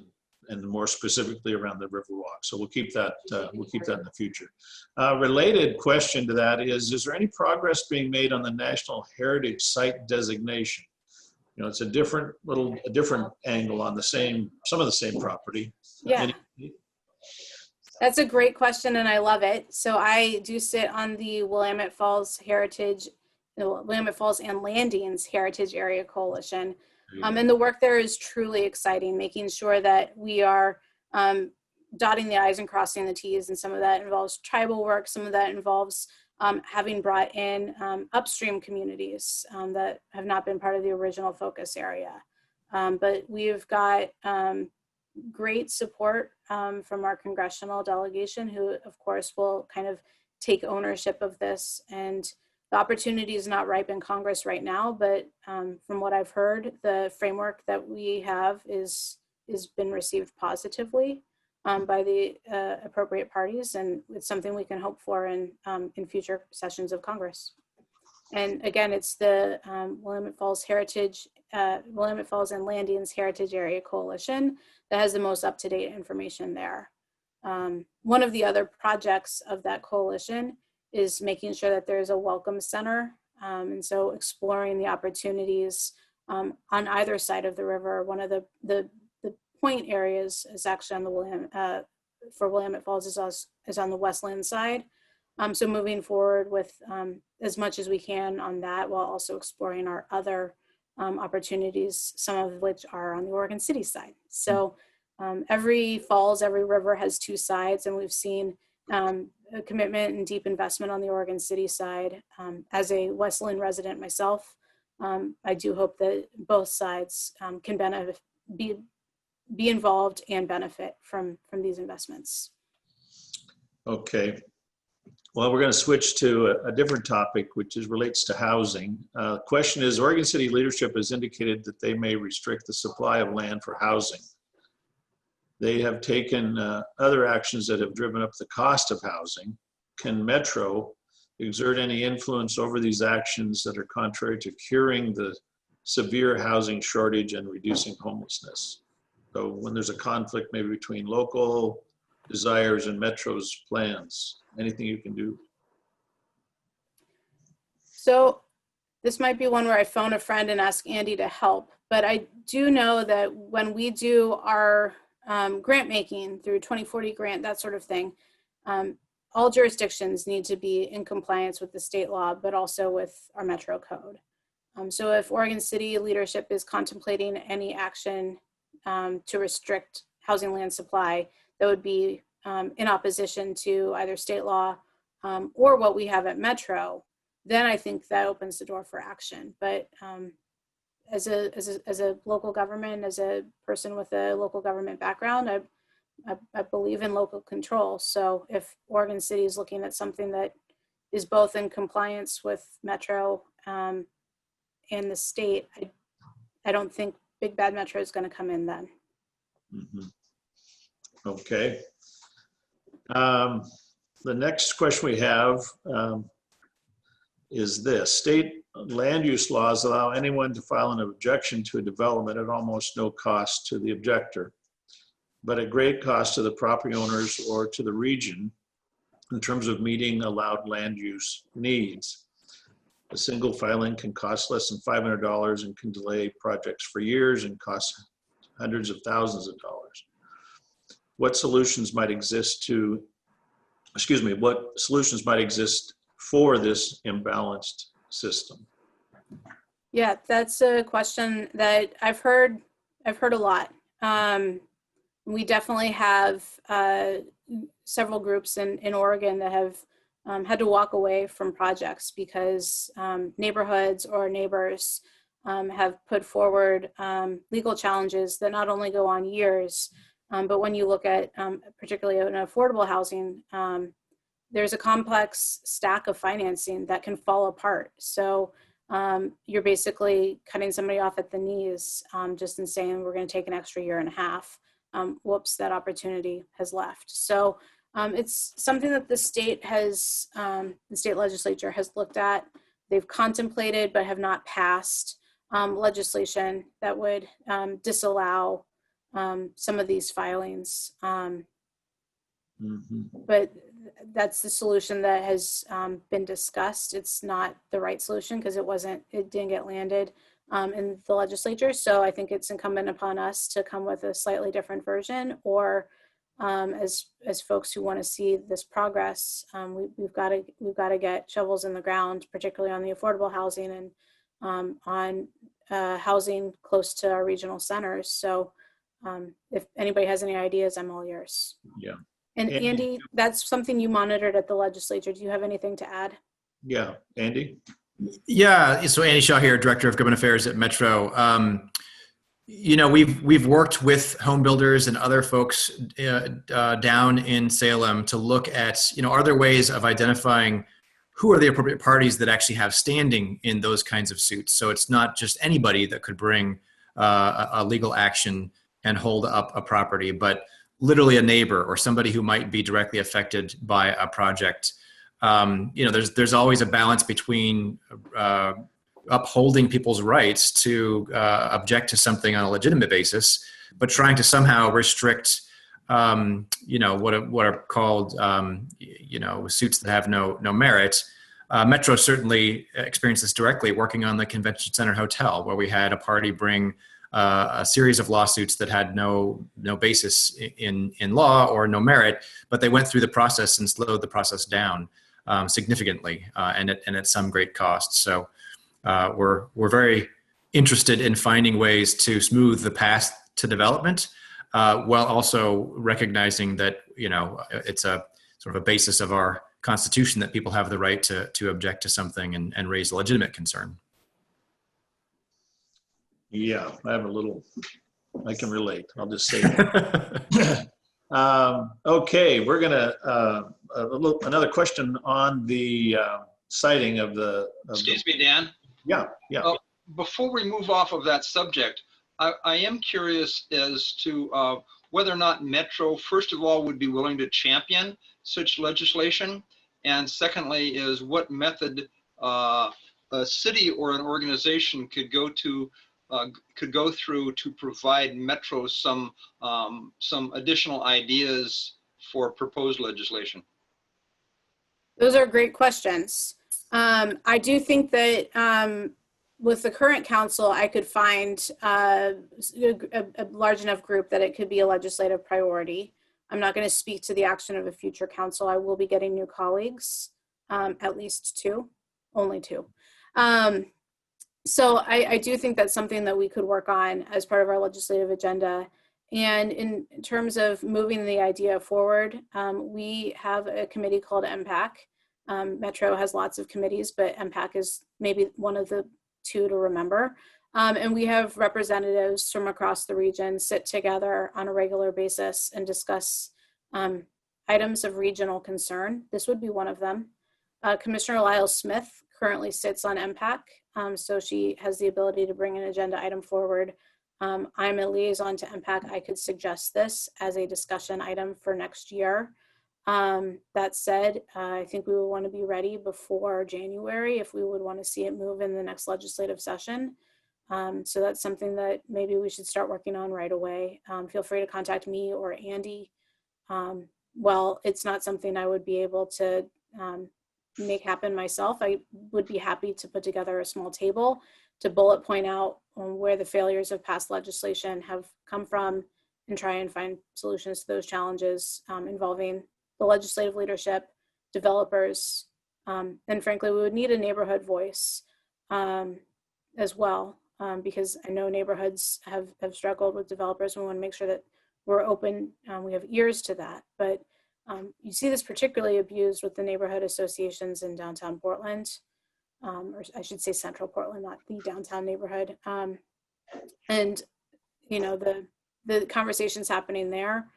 and more specifically around the Riverwalk. So we'll keep that in the future. Related question to that is there any progress being made on the National Heritage Site designation? It's a different angle on some of the same property. Yeah. That's a great question and I love it. So I do sit on the Willamette Falls and Landings Heritage Area Coalition. And the work there is truly exciting, making sure that we are dotting the I's and crossing the T's. And some of that involves tribal work. Some of that involves having brought in upstream communities that have not been part of the original focus area. But we've got great support from our congressional delegation, who of course will kind of take ownership of this. And the opportunity is not ripe in Congress right now, but from what I've heard, the framework that we have is been received positively by the appropriate parties, and it's something we can hope for in future sessions of Congress. And again, it's the Willamette Falls and Landings Heritage Area Coalition that has the most up-to-date information there. One of the other projects of that coalition is making sure that there's a welcome center. And so exploring the opportunities on either side of the river. One of the point areas is actually on for Willamette Falls is on the Westland side. So moving forward with as much as we can on that, while also exploring our other opportunities, some of which are on the Oregon City side. So every falls, every river has two sides, and we've seen a commitment and deep investment on the Oregon City side. As a Westland resident myself, I do hope that both sides can be involved and benefit from these investments. Okay. Well, we're going to switch to a different topic, which relates to housing. Question is, Oregon City leadership has indicated that they may restrict the supply of land for housing. They have taken other actions that have driven up the cost of housing. Can Metro exert any influence over these actions that are contrary to curing the severe housing shortage and reducing homelessness? So when there's a conflict maybe between local desires and Metro's plans, anything you can do? So this might be one where I phone a friend and ask Andy to help, but I do know that when we do our grant making through 2040 grant, that sort of thing, all jurisdictions need to be in compliance with the state law, but also with our Metro code. So if Oregon City leadership is contemplating any action to restrict housing land supply, that would be in opposition to either state law or what we have at Metro, then I think that opens the door for action. But as a local government, as a person with a local government background, I believe in local control. So if Oregon City is looking at something that is both in compliance with Metro and the state, I don't think Big Bad Metro is going to come in then. Mm-hmm. Okay. The next question we have is this. State land use laws allow anyone to file an objection to a development at almost no cost to the objector, but at great cost to the property owners or to the region in terms of meeting allowed land use needs. A single filing can cost less than $500 and can delay projects for years and cost hundreds of thousands of dollars. What solutions might exist for this imbalanced system? Yeah, that's a question that I've heard a lot. We definitely have several groups in Oregon that have had to walk away from projects because neighborhoods or neighbors have put forward legal challenges that not only go on years, but when you look at particularly in affordable housing, there's a complex stack of financing that can fall apart. So you're basically cutting somebody off at the knees just in saying we're going to take an extra year and a half. Whoops, that opportunity has left. So it's something that the state legislature has looked at. They've contemplated but have not passed legislation that would disallow some of these filings. But that's the solution that has been discussed. It's not the right solution because it didn't get landed in the legislature. So I think it's incumbent upon us to come with a slightly different version, or as folks who want to see this progress, we've got to get shovels in the ground, particularly on the affordable housing and on housing close to our regional centers. So if anybody has any ideas, I'm all yours. Yeah. And Andy, that's something you monitored at the legislature. Do you have anything to add? Yeah, Andy? Yeah, so Andy Shaw here, Director of Government Affairs at Metro. We've worked with home builders and other folks down in Salem to look at, are there ways of identifying who are the appropriate parties that actually have standing in those kinds of suits? So it's not just anybody that could bring a legal action and hold up a property, but literally a neighbor or somebody who might be directly affected by a project. There's always a balance between upholding people's rights to object to something on a legitimate basis, but trying to somehow restrict, what are called, suits that have no merit. Metro certainly experienced this directly working on the Convention Center Hotel, where we had a party bring a series of lawsuits that had no basis in law or no merit, but they went through the process and slowed the process down significantly, and at some great cost. So we're very interested in finding ways to smooth the path to development, while also recognizing that it's a sort of a basis of our Constitution that people have the right to object to something and raise a legitimate concern. Yeah, I can relate. I'll just say that. Okay, we're gonna, another question on the citing of the. Excuse me, Dan. Yeah. Before we move off of that subject, I am curious as to whether or not Metro, first of all, would be willing to champion such legislation. And secondly, is what method a city or an organization could go through to provide Metro some additional ideas for proposed legislation. Those are great questions. I do think that with the current council, I could find a large enough group that it could be a legislative priority. I'm not going to speak to the action of a future council. I will be getting new colleagues, at least two, only two. So I do think that's something that we could work on as part of our legislative agenda. And in terms of moving the idea forward, we have a committee called MPAC. Metro has lots of committees, but MPAC is maybe one of the two to remember. And we have representatives from across the region sit together on a regular basis and discuss items of regional concern. This would be one of them. Commissioner Lyle Smith currently sits on MPAC, so she has the ability to bring an agenda item forward. I'm a liaison to MPAC. I could suggest this as a discussion item for next year. That said, I think we would want to be ready before January if we would want to see it move in the next legislative session. So that's something that maybe we should start working on right away. Feel free to contact me or Andy. Well, it's not something I would be able to make happen myself. I would be happy to put together a small table to bullet point out where the failures of past legislation have come from and try and find solutions to those challenges involving the legislative leadership, developers, and frankly, we would need a neighborhood voice as well, because I know neighborhoods have struggled with developers. We want to make sure that we're open, we have ears to that. But you see this particularly abused with the neighborhood associations in downtown Portland, or I should say central Portland, not the downtown neighborhood. And the conversations happening there,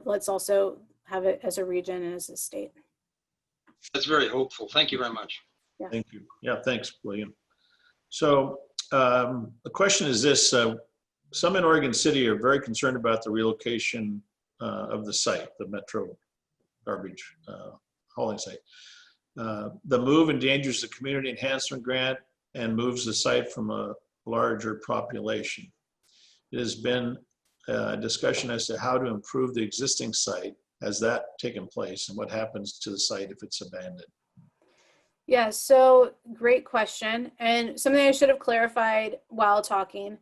let's also have it as a region and as a state. That's very hopeful. Thank you very much. Yeah. Thank you. Yeah, thanks, William. So the question is this, some in Oregon City are very concerned about the relocation of the site, the Metro garbage hauling site. The move endangers the community enhancement grant and moves the site from a larger population. It has been a discussion as to how to improve the existing site. Has that taken place, and what happens to the site if it's abandoned? Yeah, so great question. And something I should have clarified while talking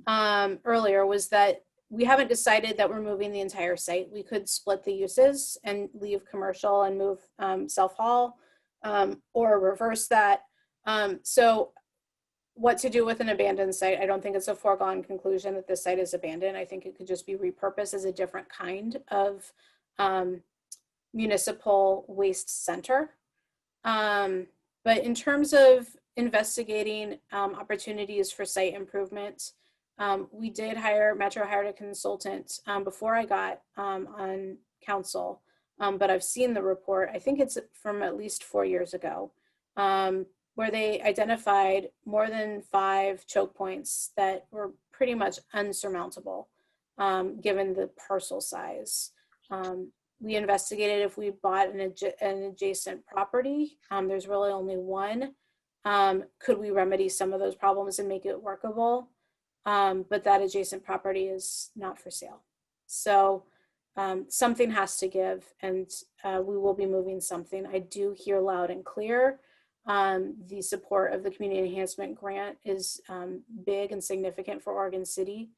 earlier was that we haven't decided that we're moving the entire site. We could split the uses and leave commercial and move self-haul or reverse that. So what to do with an abandoned site? I don't think it's a foregone conclusion that this site is abandoned. I think it could just be repurposed as a different kind of municipal waste center. But in terms of investigating opportunities for site improvement, Metro hired a consultant before I got on council, but I've seen the report. I think it's from at least 4 years ago, where they identified more than 5 choke points that were pretty much unsurmountable given the parcel size. We investigated if we bought an adjacent property. There's really only one. Could we remedy some of those problems and make it workable? But that adjacent property is not for sale. So something has to give, and we will be moving something. I do hear loud and clear The support of the Community Enhancement Grant is big and significant for Oregon City.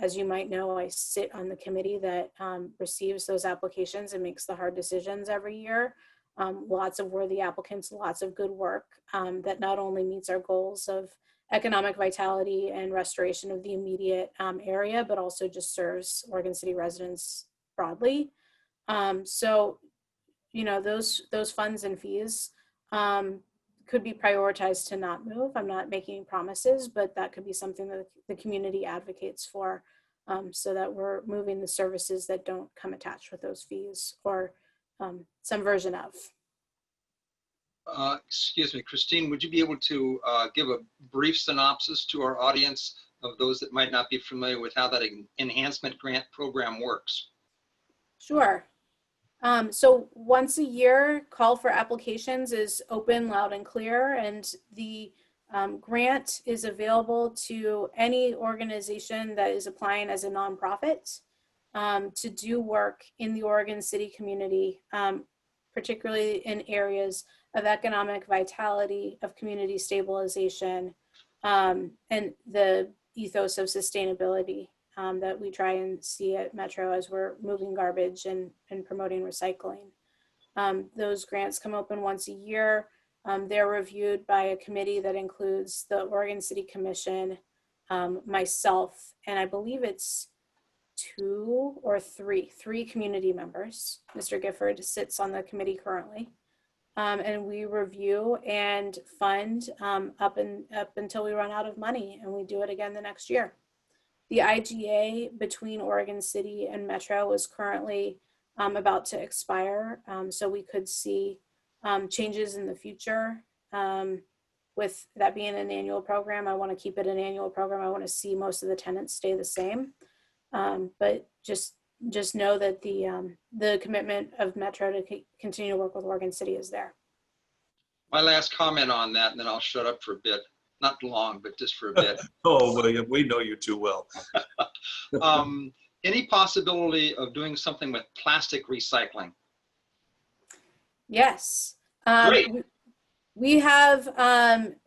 As you might know, I sit on the committee that receives those applications and makes the hard decisions every year. Lots of worthy applicants, lots of good work that not only meets our goals of economic vitality and restoration of the immediate area, but also just serves Oregon City residents broadly. So, you know, those funds and fees could be prioritized to not move. I'm not making promises, but that could be something that the community advocates for, so that we're moving the services that don't come attached with those fees, or some version of. Excuse me, Christine, would you be able to give a brief synopsis to our audience of those that might not be familiar with how that enhancement grant program works? Sure. So once a year, call for applications is open, loud and clear, and the grant is available to any organization that is applying as a nonprofit to do work in the Oregon City community, particularly in areas of economic vitality, of community stabilization, and the ethos of sustainability that we try and see at Metro as we're moving garbage and promoting recycling. Those grants come open once a year. They're reviewed by a committee that includes the Oregon City Commission, myself, and I believe it's three community members. Mr. Gifford sits on the committee currently. And we review and fund up until we run out of money, and we do it again the next year. The IGA between Oregon City and Metro is currently about to expire, so we could see changes in the future. With that being an annual program, I want to keep it an annual program. I want to see most of the tenants stay the same, but just know that the commitment of Metro to continue to work with Oregon City is there. My last comment on that, and then I'll shut up for a bit. Not long, but just for a bit. Oh, William, we know you too well. Any possibility of doing something with plastic recycling? Yes. Great. We have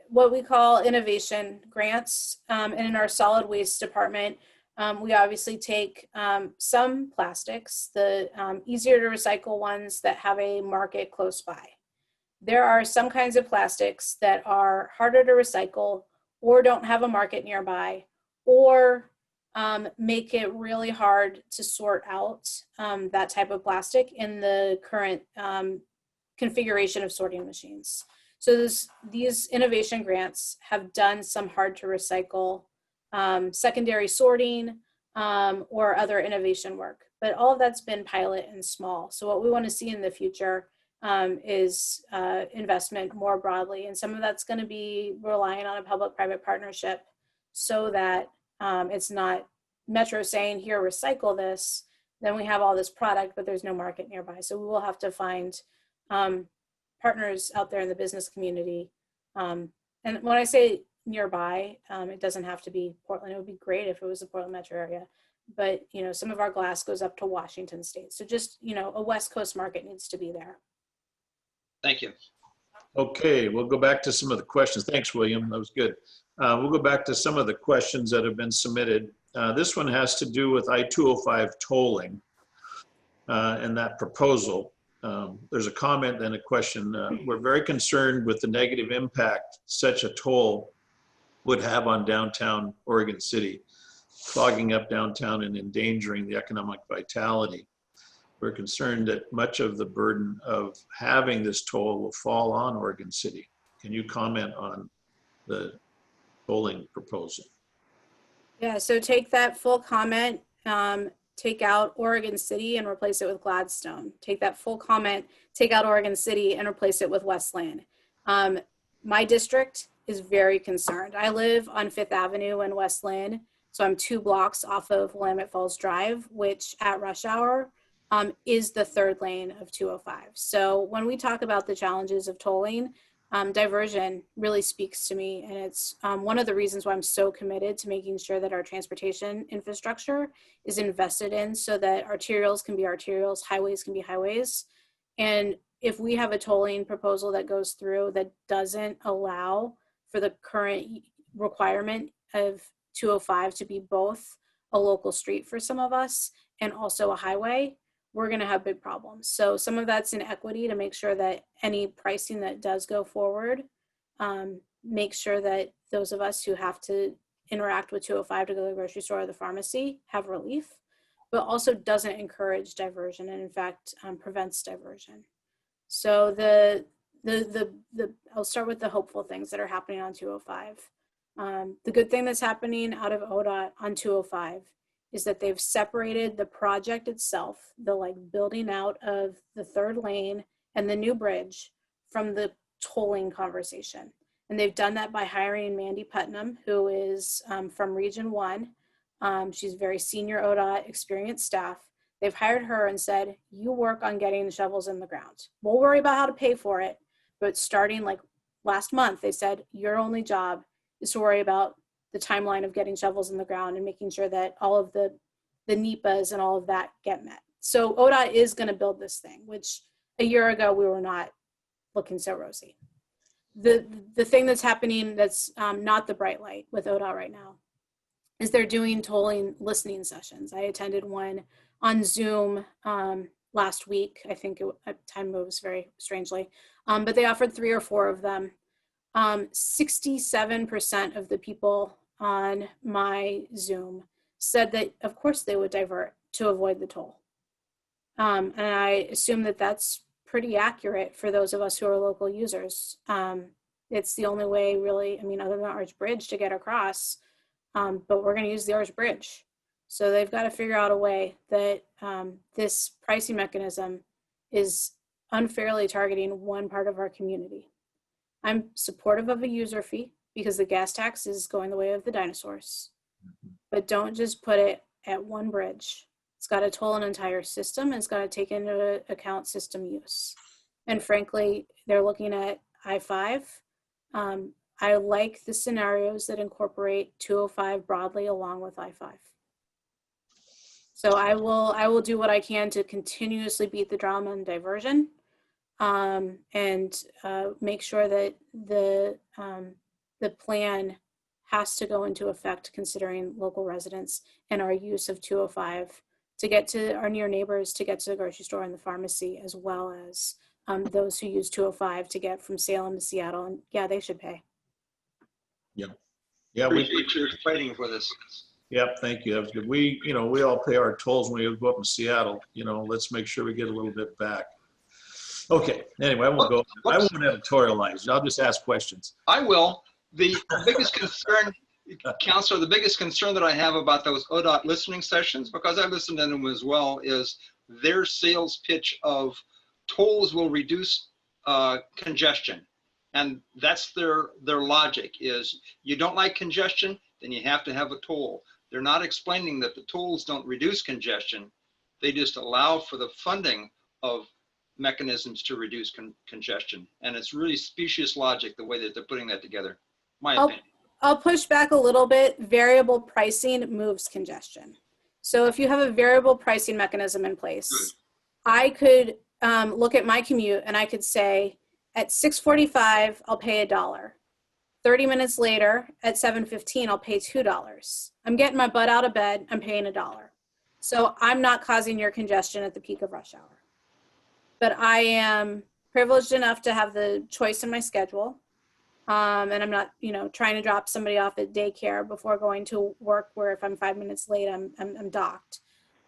what we call innovation grants, and in our solid waste department, we obviously take some plastics, the easier to recycle ones that have a market close by. There are some kinds of plastics that are harder to recycle or don't have a market nearby, or make it really hard to sort out that type of plastic in the current configuration of sorting machines. So these innovation grants have done some hard to recycle secondary sorting or other innovation work, but all of that's been pilot and small. So what we want to see in the future is investment more broadly, and some of that's going to be relying on a public-private partnership, so that it's not Metro saying, here, recycle this, then we have all this product, but there's no market nearby. So we will have to find partners out there in the business community. And when I say nearby, it doesn't have to be Portland. It would be great if it was the Portland metro area, but you know, some of our glass goes up to Washington State. So just, you know, a West Coast market needs to be there. Thank you. Okay, we'll go back to some of the questions. Thanks, William. That was good. We'll go back to some of the questions that have been submitted. This one has to do with I-205 tolling and that proposal. There's a comment and a question. We're very concerned with the negative impact such a toll would have on downtown Oregon City, clogging up downtown and endangering the economic vitality. We're concerned that much of the burden of having this toll will fall on Oregon City. Can you comment on the tolling proposal? Yeah, so take that full comment, take out Oregon City and replace it with Gladstone. Take that full comment, take out Oregon City and replace it with Westland. My district is very concerned. I live on 5th Avenue in Westland, so I'm 2 blocks off of Willamette Falls Drive, which at rush hour is the 3rd lane of 205. So when we talk about the challenges of tolling, diversion really speaks to me, and it's one of the reasons why I'm so committed to making sure that our transportation infrastructure is invested in, so that arterials can be arterials, highways can be highways. And if we have a tolling proposal that goes through that doesn't allow for the current requirement of 205 to be both a local street for some of us and also a highway, we're going to have big problems. So some of that's in equity to make sure that any pricing that does go forward, make sure that those of us who have to interact with 205 to go to the grocery store or the pharmacy have relief, but also doesn't encourage diversion and in fact prevents diversion. So I'll start with the hopeful things that are happening on 205. The good thing that's happening out of ODOT on 205 is that they've separated the project itself, the like building out of the third lane and the new bridge from the tolling conversation. And they've done that by hiring Mandy Putnam, who is from Region 1. She's very senior ODOT experienced staff. They've hired her and said, you work on getting the shovels in the ground. We'll worry about how to pay for it. But starting like last month, they said, your only job is to worry about the timeline of getting shovels in the ground and making sure that all of the NEPAs and all of that get met. So ODOT is going to build this thing, which a year ago we were not looking so rosy. The thing that's happening that's not the bright light with ODOT right now is they're doing tolling listening sessions. I attended one on Zoom last week. I think time moves very strangely, but they offered 3 or 4 of them. 67% of the people on my Zoom said that of course they would divert to avoid the toll. And I assume that that's pretty accurate for those of us who are local users. It's the only way really, I mean, other than Arch Bridge to get across, but we're gonna use the Arch Bridge. So they've got to figure out a way that this pricing mechanism is unfairly targeting one part of our community. I'm supportive of a user fee because the gas tax is going the way of the dinosaurs, but don't just put it at one bridge. It's got to toll an entire system. And it's got to take into account system use. And frankly, they're looking at I-5. I like the scenarios that incorporate 205 broadly along with I-5. So I will do what I can to continuously beat the drum on diversion, and make sure that the plan has to go into effect considering local residents and our use of 205 to get to our near neighbors, to get to the grocery store and the pharmacy, as well as those who use 205 to get from Salem to Seattle. And yeah, they should pay. Yeah, Appreciate your fighting for this. Yep, thank you. That was good. We all pay our tolls when we go up in Seattle. Let's make sure we get a little bit back. Okay, anyway, I won't editorialize. I'll just ask questions. I will. The biggest concern, Counselor, the biggest concern that I have about those ODOT listening sessions, because I listened to them as well, is their sales pitch of tolls will reduce congestion. And that's their logic is you don't like congestion, then you have to have a toll. They're not explaining that the tolls don't reduce congestion. They just allow for the funding of mechanisms to reduce congestion. And it's really specious logic, the way that they're putting that together, my opinion. I'll push back a little bit. Variable pricing moves congestion. So if you have a variable pricing mechanism in place, I could look at my commute and I could say at 6:45, I'll pay $1. 30 minutes later at 7:15, I'll pay $2. I'm getting my butt out of bed. I'm paying $1. So I'm not causing your congestion at the peak of rush hour. But I am privileged enough to have the choice in my schedule. And I'm not, trying to drop somebody off at daycare before going to work where if I'm 5 minutes late, I'm docked.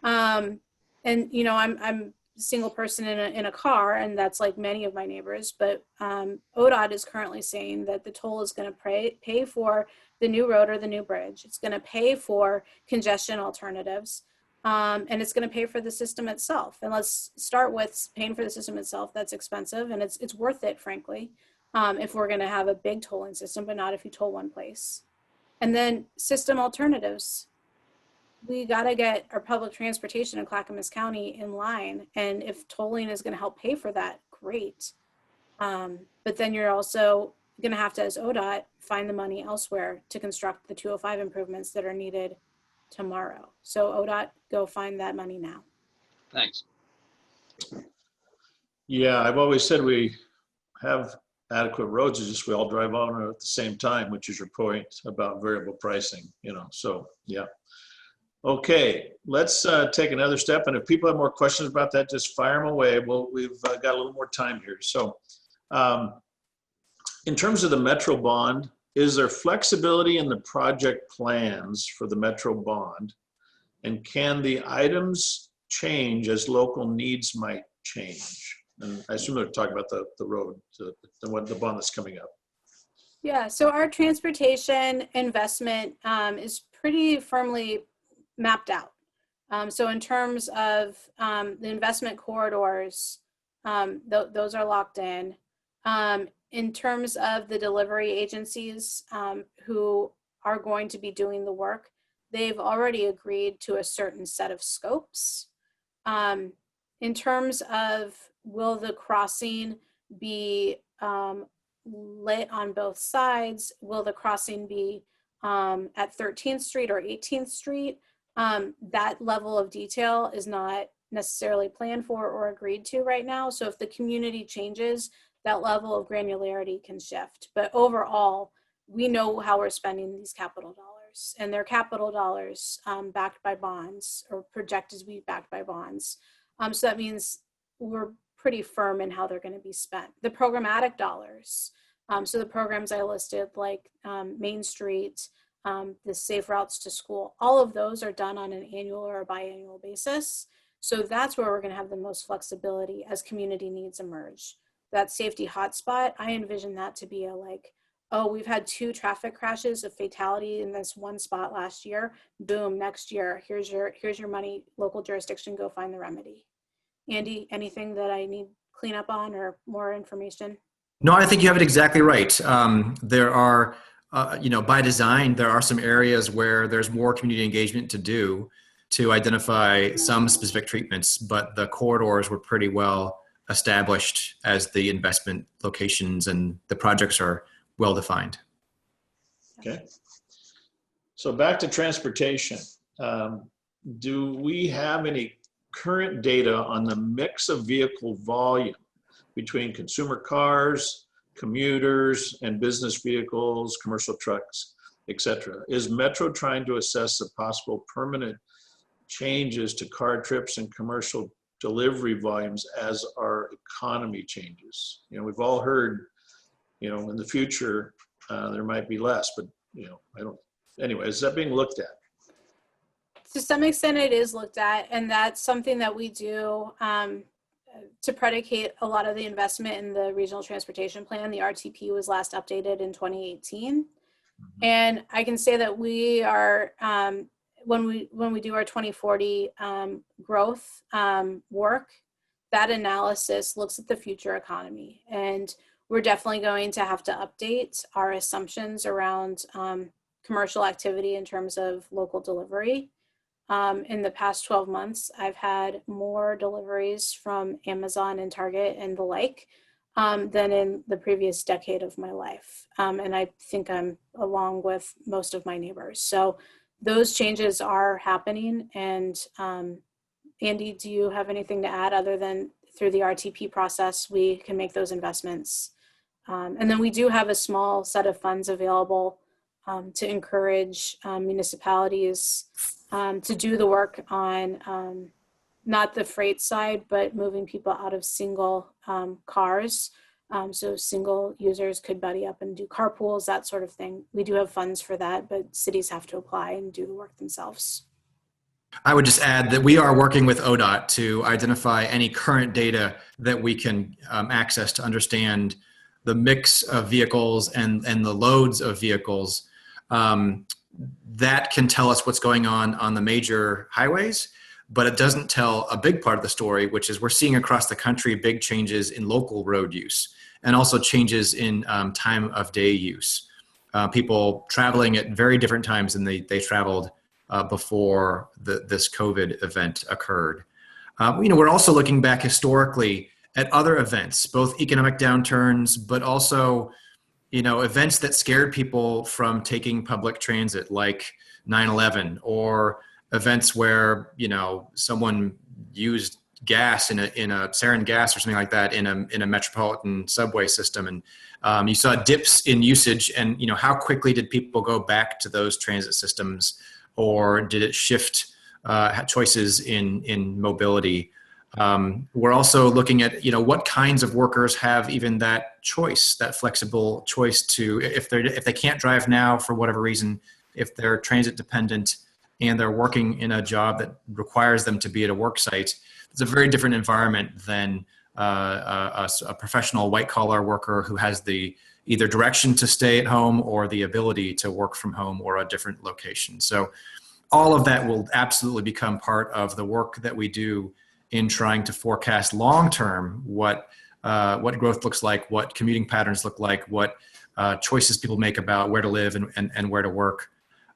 And, I'm a single person in a car, and that's like many of my neighbors, but ODOT is currently saying that the toll is going to pay for the new road or the new bridge. It's going to pay for congestion alternatives. And it's going to pay for the system itself. And let's start with paying for the system itself. That's expensive, and it's worth it, frankly, if we're going to have a big tolling system, but not if you toll one place. And then system alternatives. We got to get our public transportation in Clackamas County in line. And if tolling is going to help pay for that, great. But then you're also going to have to, as ODOT, find the money elsewhere to construct the 205 improvements that are needed tomorrow. So ODOT, go find that money now. Thanks. Yeah, I've always said we have adequate roads, it's just we all drive on at the same time, which is your point about variable pricing, so yeah. Okay, let's take another step, and if people have more questions about that, just fire them away. We've got a little more time here. So in terms of the Metro bond, is there flexibility in the project plans for the Metro bond? And can the items change as local needs might change? And I assume they're talking about the road, the bond that's coming up. Yeah, so our transportation investment is pretty firmly mapped out. So in terms of the investment corridors, those are locked in. In terms of the delivery agencies who are going to be doing the work, they've already agreed to a certain set of scopes. In terms of will the crossing be lit on both sides? Will the crossing be at 13th Street or 18th Street? That level of detail is not necessarily planned for or agreed to right now. So if the community changes, that level of granularity can shift. But overall, we know how we're spending these capital dollars, and they're capital dollars backed by bonds, or projected to be backed by bonds. So that means we're pretty firm in how they're going to be spent. The programmatic dollars, so the programs I listed, like Main Street, the Safe Routes to School, all of those are done on an annual or a biannual basis. So that's where we're going to have the most flexibility as community needs emerge. That safety hotspot, I envision that to be we've had 2 traffic crashes, a fatality in this one spot last year. Boom, next year, here's your money, local jurisdiction, go find the remedy. Andy, anything that I need clean up on or more information? No, I think you have it exactly right. There are, by design, there are some areas where there's more community engagement to do to identify some specific treatments, but the corridors were pretty well established as the investment locations, and the projects are well defined. Okay. So back to transportation. Do we have any current data on the mix of vehicle volume between consumer cars, commuters, and business vehicles, commercial trucks, etc.? Is Metro trying to assess the possible permanent changes to car trips and commercial delivery volumes as our economy changes? We've all heard, in the future, there might be less, but, anyway, is that being looked at? To some extent it is looked at, and that's something that we do to predicate a lot of the investment in the regional transportation plan. The RTP was last updated in 2018. And I can say that we are, when we do our 2040 growth work, that analysis looks at the future economy. And we're definitely going to have to update our assumptions around commercial activity in terms of local delivery. In the past 12 months, I've had more deliveries from Amazon and Target and the like than in the previous decade of my life. And I think I'm along with most of my neighbors. So those changes are happening. And Andy, do you have anything to add other than through the RTP process, we can make those investments? And then we do have a small set of funds available to encourage municipalities to do the work on not the freight side, but moving people out of single cars. So single users could buddy up and do carpools, that sort of thing. We do have funds for that, but cities have to apply and do the work themselves. I would just add that we are working with ODOT to identify any current data that we can access to understand the mix of vehicles and the loads of vehicles. That can tell us what's going on the major highways, but it doesn't tell a big part of the story, which is we're seeing across the country big changes in local road use and also changes in time of day use. People traveling at very different times than they traveled before this COVID event occurred. We're also looking back historically at other events, both economic downturns, but also events that scared people from taking public transit, like 9/11, or events where someone used gas in a sarin gas or something like that in a metropolitan subway system, and you saw dips in usage, and how quickly did people go back to those transit systems, or did it shift choices in mobility? We're also looking at what kinds of workers have even that choice, that flexible choice to, if they can't drive now for whatever reason, if they're transit dependent and they're working in a job that requires them to be at a work site. It's a very different environment than a professional white collar worker who has the either direction to stay at home or the ability to work from home or a different location. So all of that will absolutely become part of the work that we do in trying to forecast long-term what growth looks like, what commuting patterns look like, what choices people make about where to live and where to work.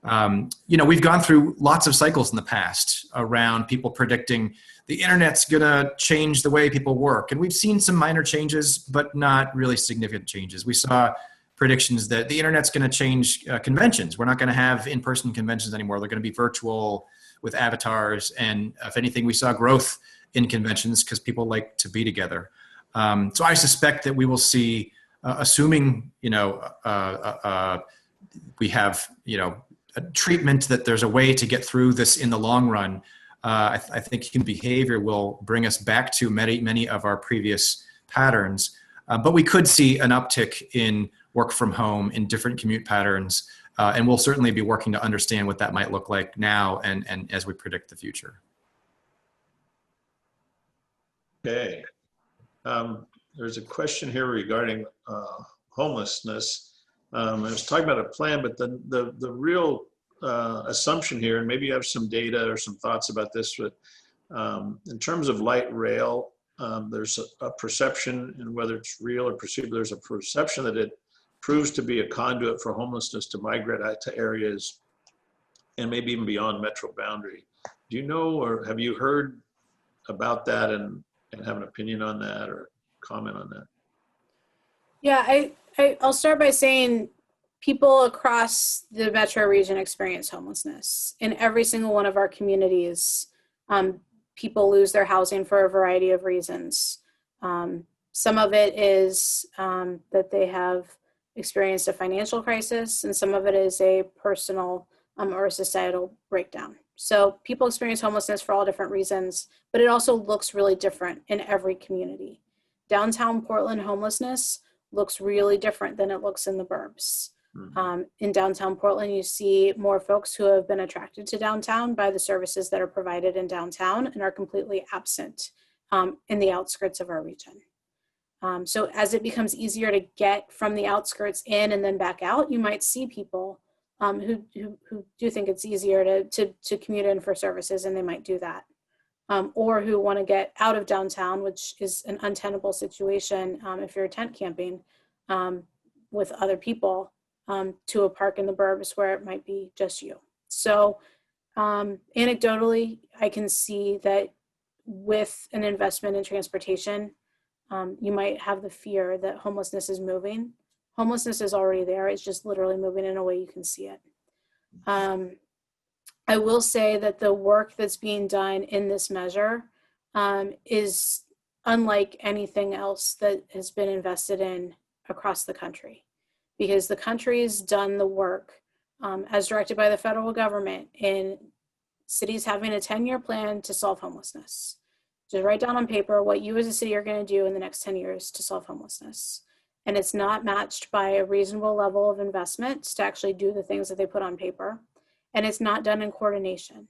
We've gone through lots of cycles in the past around people predicting the internet's gonna change the way people work. And we've seen some minor changes, but not really significant changes. We saw predictions that the internet's gonna change conventions. We're not gonna have in-person conventions anymore. They're gonna be virtual with avatars. And if anything, we saw growth in conventions because people like to be together. So I suspect that we will see, assuming, we have, a treatment, that there's a way to get through this in the long run. I think human behavior will bring us back to many of our previous patterns. But we could see an uptick in work from home, in different commute patterns. And we'll certainly be working to understand what that might look like now and as we predict the future. Okay. There's a question here regarding homelessness. I was talking about a plan, but the real assumption here, and maybe you have some data or some thoughts about this, but in terms of light rail, there's a perception, and whether it's real or perceived, there's a perception that it proves to be a conduit for homelessness to migrate out to areas and maybe even beyond metro boundary. Do you know, or have you heard about that and have an opinion on that or comment on that? Yeah, I'll start by saying people across the metro region experience homelessness. In every single one of our communities, people lose their housing for a variety of reasons. Some of it is that they have experienced a financial crisis, and some of it is a personal or a societal breakdown. So people experience homelessness for all different reasons, but it also looks really different in every community. Downtown Portland homelessness looks really different than it looks in the burbs. In downtown Portland, you see more folks who have been attracted to downtown by the services that are provided in downtown and are completely absent in the outskirts of our region. So as it becomes easier to get from the outskirts in and then back out, you might see people who do think it's easier to commute in for services, and they might do that. Or who want to get out of downtown, which is an untenable situation if you're tent camping with other people, to a park in the burbs where it might be just you. So anecdotally, I can see that with an investment in transportation, you might have the fear that homelessness is moving. Homelessness is already there. It's just literally moving in a way you can see it. I will say that the work that's being done in this measure is unlike anything else that has been invested in across the country, because the country's done the work as directed by the federal government in cities having a 10-year plan to solve homelessness. Just write down on paper what you as a city are going to do in the next 10 years to solve homelessness. And it's not matched by a reasonable level of investment to actually do the things that they put on paper. And it's not done in coordination.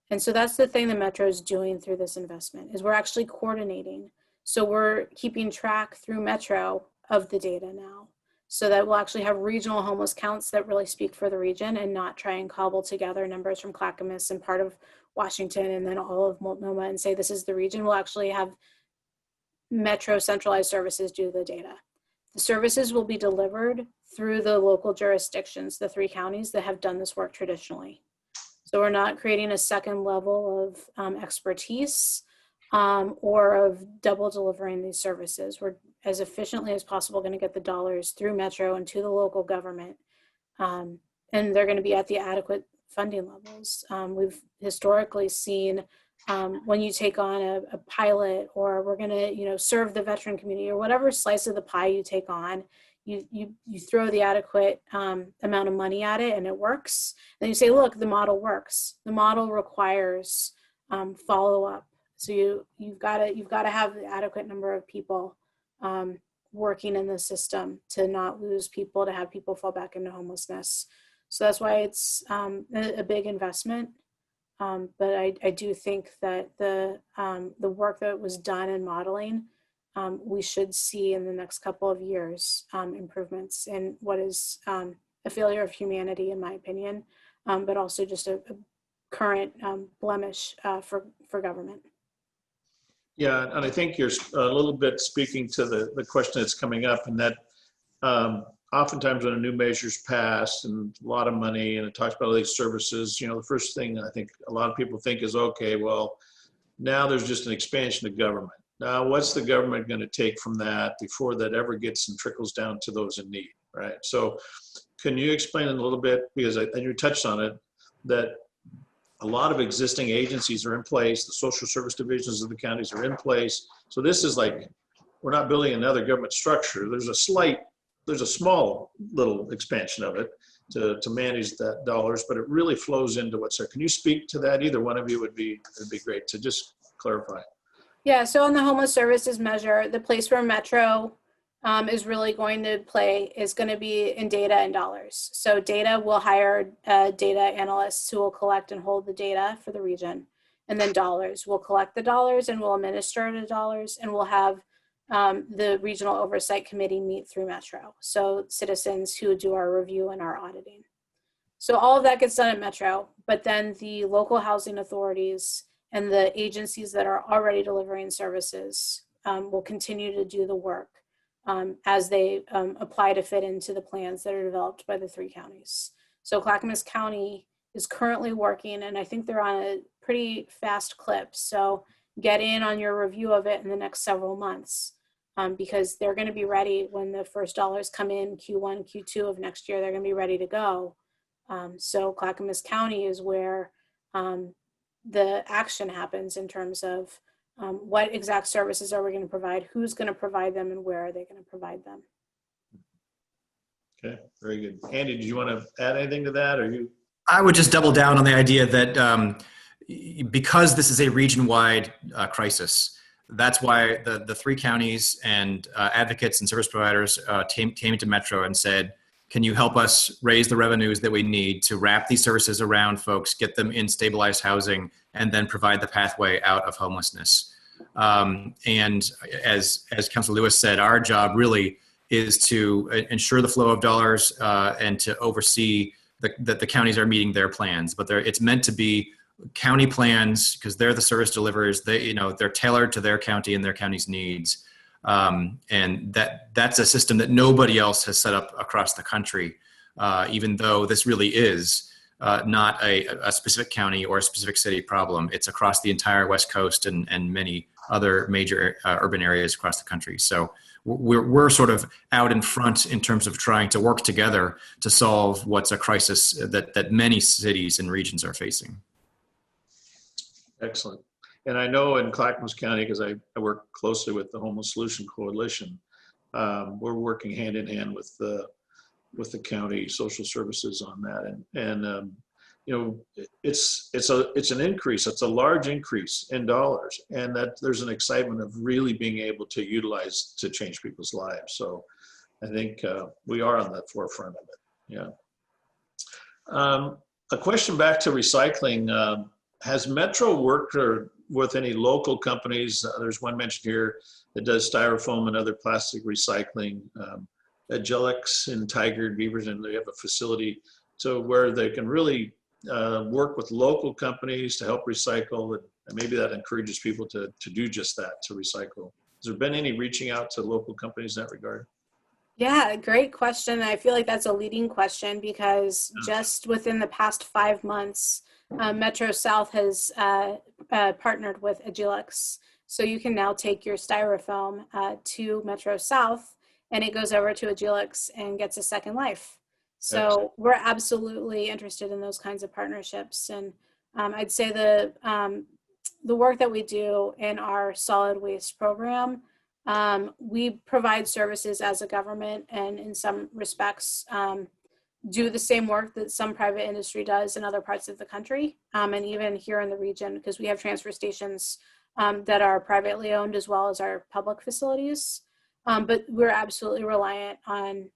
And so that's the thing the Metro is doing through this investment, is we're actually coordinating. So we're keeping track through Metro of the data now, so that we'll actually have regional homeless counts that really speak for the region and not try and cobble together numbers from Clackamas and part of Washington and then all of Multnomah and say this is the region. We'll actually have Metro centralized services do the data. The services will be delivered through the local jurisdictions, the 3 counties that have done this work traditionally. So we're not creating a second level of expertise or of double delivering these services. We're as efficiently as possible going to get the dollars through Metro and to the local government. And they're going to be at the adequate funding levels. We've historically seen when you take on a pilot, or we're going to, serve the veteran community, or whatever slice of the pie you take on, you throw the adequate amount of money at it and it works. Then you say, look, the model works. The model requires follow-up. So you've got to have the adequate number of people working in the system to not lose people, to have people fall back into homelessness. So that's why it's a big investment. But I do think that the work that was done in modeling, we should see in the next couple of years improvements in what is a failure of humanity, in my opinion, but also just a current blemish for government. Yeah, and I think you're a little bit speaking to the question that's coming up, and that oftentimes when a new measure's passed and a lot of money and it talks about all these services, the first thing I think a lot of people think is, okay, well, now there's just an expansion of government. Now, what's the government going to take from that before that ever gets and trickles down to those in need, right? So can you explain a little bit, because and you touched on it, that a lot of existing agencies are in place, the social service divisions of the counties are in place. So this is like, we're not building another government structure. There's a small little expansion of it to manage that dollars, but it really flows into what's there. Can you speak to that? Either one of you it'd be great to just clarify. Yeah, so on the homeless services measure, the place where Metro is really going to play is going to be in data and dollars. So data, will hire data analysts who will collect and hold the data for the region. And then dollars, we'll collect the dollars and we'll administer the dollars, and we'll have the regional oversight committee meet through Metro. So citizens who do our review and our auditing. So all of that gets done at Metro, but then the local housing authorities and the agencies that are already delivering services will continue to do the work as they apply to fit into the plans that are developed by the 3 counties. So Clackamas County is currently working, and I think they're on a pretty fast clip. So get in on your review of it in the next several months, because they're going to be ready when the first dollars come in Q1, Q2 of next year. They're going to be ready to go. So Clackamas County is where the action happens in terms of what exact services are we going to provide, who's going to provide them, and where are they going to provide them. Okay, very good. Andy, did you want to add anything to that, or you? I would just double down on the idea that because this is a region-wide crisis, that's why the 3 counties and advocates and service providers came to Metro and said, can you help us raise the revenues that we need to wrap these services around folks, get them in stabilized housing, and then provide the pathway out of homelessness? And as Councilor Lewis said, our job really is to ensure the flow of dollars and to oversee that the counties are meeting their plans. But it's meant to be county plans because they're the service deliverers. They're tailored to their county and their county's needs. And that's a system that nobody else has set up across the country, even though this really is not a specific county or a specific city problem. It's across the entire West Coast and many other major urban areas across the country. So we're sort of out in front in terms of trying to work together to solve what's a crisis that many cities and regions are facing. Excellent. And I know in Clackamas County, because I work closely with the Homeless Solution Coalition, we're working hand in hand with the county social services on that. And it's an increase. It's a large increase in dollars, and that there's an excitement of really being able to utilize to change people's lives. So I think we are on the forefront of it. Yeah. A question back to recycling. Has Metro worked with any local companies? There's one mentioned here that does styrofoam and other plastic recycling. Agilix in Tigard, Beaverton, they have a facility so where they can really work with local companies to help recycle, and maybe that encourages people to do just that, to recycle. Has there been any reaching out to local companies in that regard? Yeah, great question. I feel like that's a leading question because just within the past 5 months, Metro South has partnered with Agilix. So you can now take your styrofoam to Metro South and it goes over to Agilix and gets a second life. So excellent. We're absolutely interested in those kinds of partnerships. And I'd say the work that we do in our solid waste program, we provide services as a government, and in some respects do the same work that some private industry does in other parts of the country, and even here in the region, because we have transfer stations that are privately owned as well as our public facilities. But we're absolutely reliant on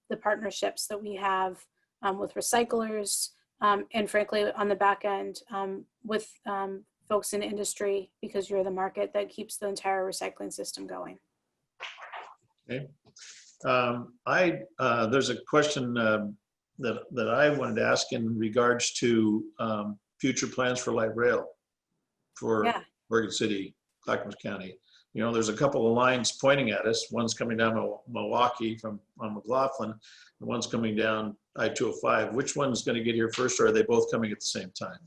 the partnerships that we have with recyclers, and frankly, on the back end with folks in industry, because you're the market that keeps the entire recycling system going. Okay. There's a question that I wanted to ask in regards to future plans for light rail for Oregon City, Clackamas County. You know, there's a couple of lines pointing at us. One's coming down Milwaukee on McLaughlin, and one's coming down I-205. Which one's going to get here first, or are they both coming at the same time?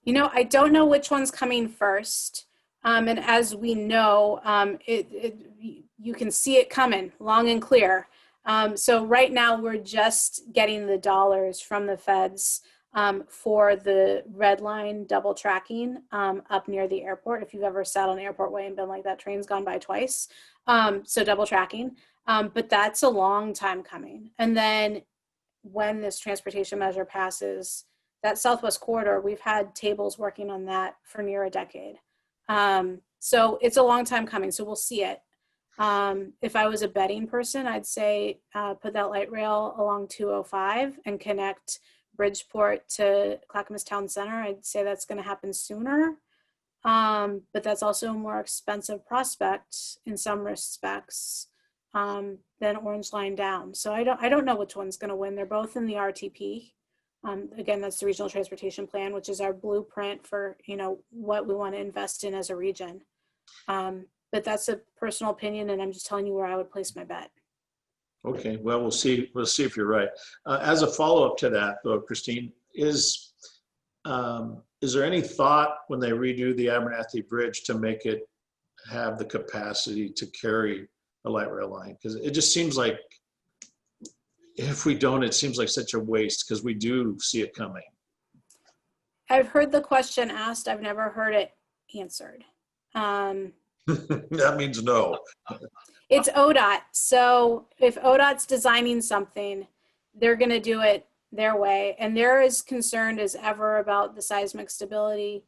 You know, I don't know which one's coming first. And as we know, you can see it coming long and clear. So right now we're just getting the dollars from the feds for the red line double tracking up near the airport. If you've ever sat on the airport way and been like, that train's gone by twice. So double tracking, but that's a long time coming. And then when this transportation measure passes, that Southwest corridor, we've had tables working on that for near a decade. So it's a long time coming, so we'll see it. If I was a betting person, I'd say put that light rail along 205 and connect Bridgeport to Clackamas Town Center. I'd say that's going to happen sooner, but that's also a more expensive prospect in some respects than Orange Line down. So I don't know which one's going to win. They're both in the RTP. Again, that's the Regional Transportation Plan, which is our blueprint for, you know, what we want to invest in as a region. But that's a personal opinion, and I'm just telling you where I would place my bet. Okay, well, we'll see if you're right. As a follow-up to that, though, Christine, is there any thought when they redo the Abernathy Bridge to make it have the capacity to carry a light rail line? Because it just seems like if we don't, it seems like such a waste, because we do see it coming. I've heard the question asked. I've never heard it answered. That means no. It's ODOT. So if ODOT's designing something, they're going to do it their way. And they're as concerned as ever about the seismic stability.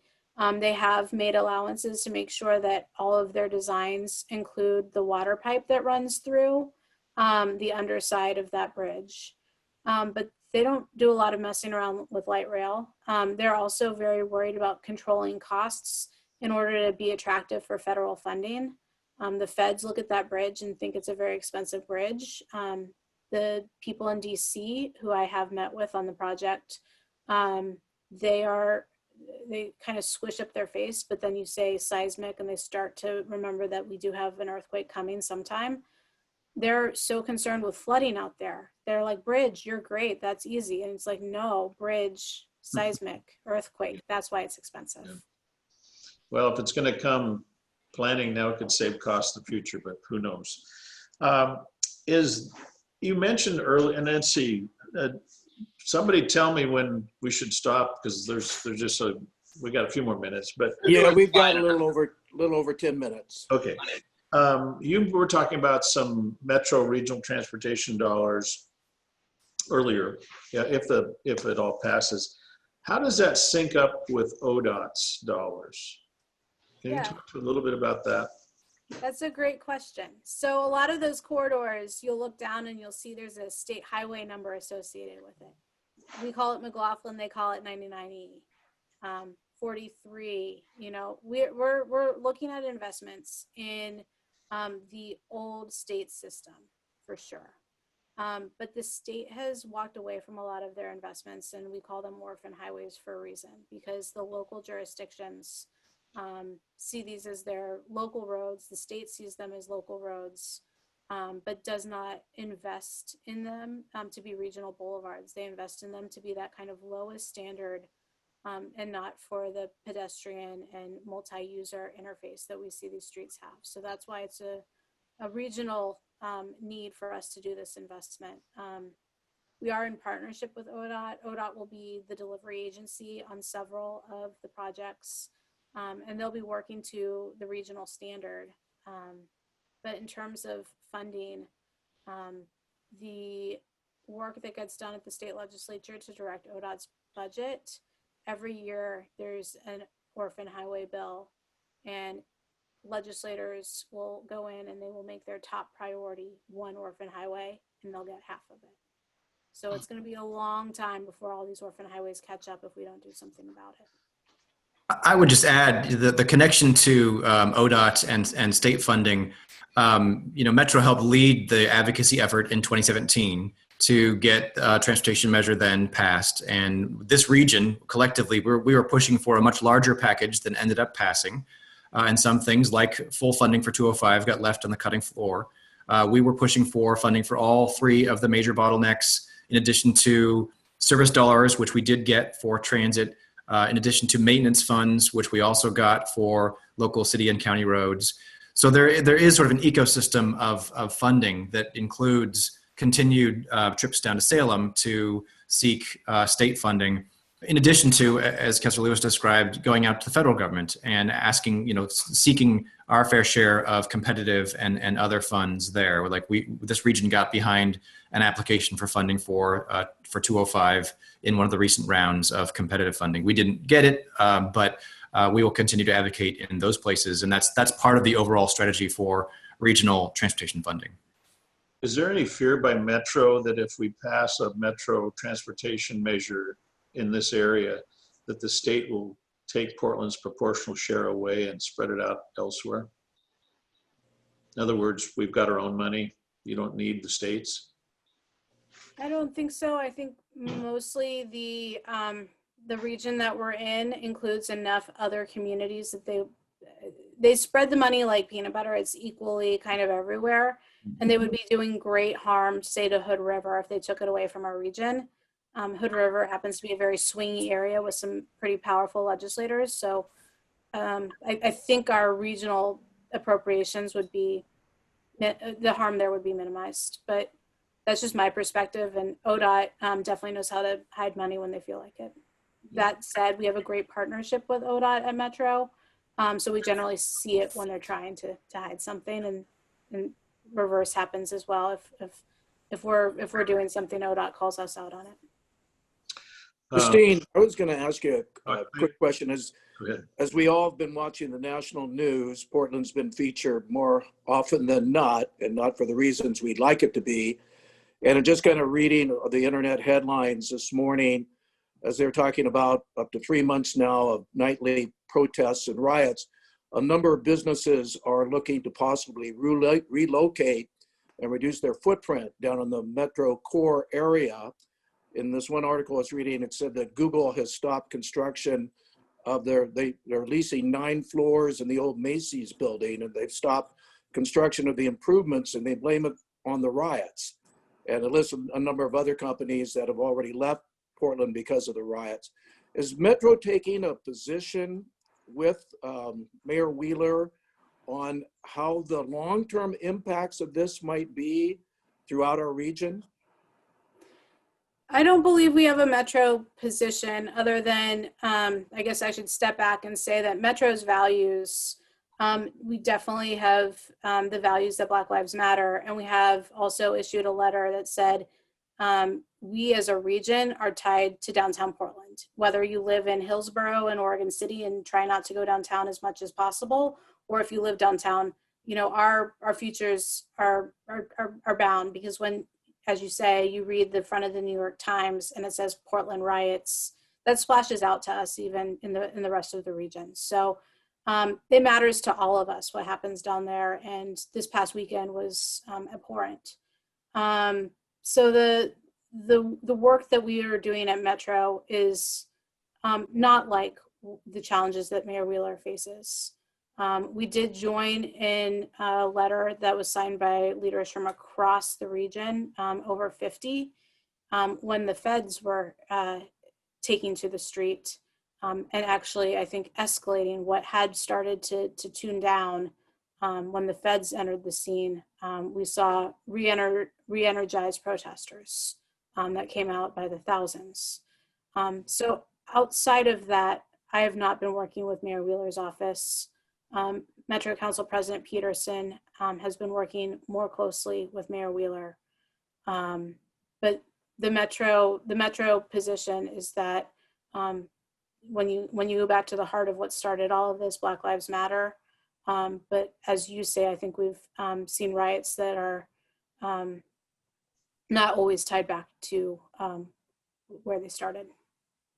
They have made allowances to make sure that all of their designs include the water pipe that runs through the underside of that bridge. But they don't do a lot of messing around with light rail. They're also very worried about controlling costs in order to be attractive for federal funding. The feds look at that bridge and think it's a very expensive bridge. The people in DC who I have met with on the project, they kind of squish up their face, but then you say seismic and they start to remember that we do have an earthquake coming sometime. They're so concerned with flooding out there. They're like, bridge, you're great, that's easy. And it's like, no, bridge, seismic, earthquake, that's why it's expensive. Yeah. Well, if it's going to come planning now, it could save costs in the future, but who knows? You mentioned early, and let's see, somebody tell me when we should stop, because there's just we got a few more minutes, but Yeah, we've got a little over 10 minutes. okay. You were talking about some Metro regional transportation dollars earlier, yeah, if it all passes. How does that sync up with ODOT's dollars? Can you talk a little bit about that? That's a great question. So a lot of those corridors, you'll look down and you'll see there's a state highway number associated with it. We call it McLaughlin, they call it 99E, 43. You know, we're looking at investments in the old state system for sure. But the state has walked away from a lot of their investments, and we call them orphan highways for a reason, because the local jurisdictions see these as their local roads. The state sees them as local roads, but does not invest in them to be regional boulevards. They invest in them to be that kind of lowest standard and not for the pedestrian and multi-user interface that we see these streets have. So that's why it's a regional need for us to do this investment. We are in partnership with ODOT. ODOT will be the delivery agency on several of the projects. and they'll be working to the regional standard. But in terms of funding, the work that gets done at the state legislature to direct ODOT's budget, every year there's an orphan highway bill, and legislators will go in and they will make their top priority one orphan highway, and they'll get half of it. So it's going to be a long time before all these orphan highways catch up if we don't do something about it. I would just add the connection to ODOT and state funding. Metro helped lead the advocacy effort in 2017 to get a transportation measure then passed. And this region, collectively, we were pushing for a much larger package than ended up passing. And some things like full funding for 205 got left on the cutting floor. We were pushing for funding for all three of the major bottlenecks, in addition to service dollars, which we did get for transit, in addition to maintenance funds, which we also got for local city and county roads. So there is sort of an ecosystem of funding that includes continued trips down to Salem to seek state funding, in addition to, as Councilor Lewis described, going out to the federal government and asking, seeking our fair share of competitive and other funds there. Like this region got behind an application for funding for 205 in one of the recent rounds of competitive funding. We didn't get it, but we will continue to advocate in those places, and that's part of the overall strategy for regional transportation funding. Is there any fear by Metro that if we pass a Metro transportation measure in this area, that the state will take Portland's proportional share away and spread it out elsewhere? In other words, we've got our own money. You don't need the state's. I don't think so. I think mostly the region that we're in includes enough other communities that they spread the money like peanut butter. It's equally kind of everywhere. And they would be doing great harm, say, to Hood River if they took it away from our region. Hood River happens to be a very swingy area with some pretty powerful legislators. So I think our regional appropriations would be, the harm there would be minimized. But that's just my perspective. And ODOT definitely knows how to hide money when they feel like it. That said, we have a great partnership with ODOT at Metro. So we generally see it when they're trying to hide something, and reverse happens as well. If we're doing something, ODOT calls us out on it. Christine, I was going to ask you a quick question. As we all have been watching the national news, Portland's been featured more often than not, and not for the reasons we'd like it to be. And I'm just kind of reading the internet headlines this morning as they're talking about up to 3 months now of nightly protests and riots. A number of businesses are looking to possibly relocate and reduce their footprint down in the Metro core area. In this one article I was reading, it said that Google has stopped construction of they're leasing 9 floors in the old Macy's building, and they've stopped construction of the improvements, and they blame it on the riots. And it lists a number of other companies that have already left Portland because of the riots. Is Metro taking a position with Mayor Wheeler on how the long-term impacts of this might be throughout our region? I don't believe we have a Metro position other than, I guess I should step back and say that Metro's values, we definitely have the values that Black Lives Matter. And we have also issued a letter that said, we as a region are tied to downtown Portland, whether you live in Hillsborough and Oregon City and try not to go downtown as much as possible, or if you live downtown, our futures are bound, because when, as you say, you read the front of the New York Times and it says Portland riots, that splashes out to us even in the rest of the region. So it matters to all of us what happens down there. And this past weekend was abhorrent. So the work that we are doing at Metro is not like the challenges that Mayor Wheeler faces. We did join in a letter that was signed by leaders from across the region, over 50, when the feds were taking to the street and actually, I think, escalating what had started to tune down. When the feds entered the scene, we saw re-energized protesters that came out by the thousands. So outside of that, I have not been working with Mayor Wheeler's office. Metro Council President Peterson has been working more closely with Mayor Wheeler. But the Metro position is that when you go back to the heart of what started all of this, Black Lives Matter. But as you say, I think we've seen riots that are not always tied back to where they started.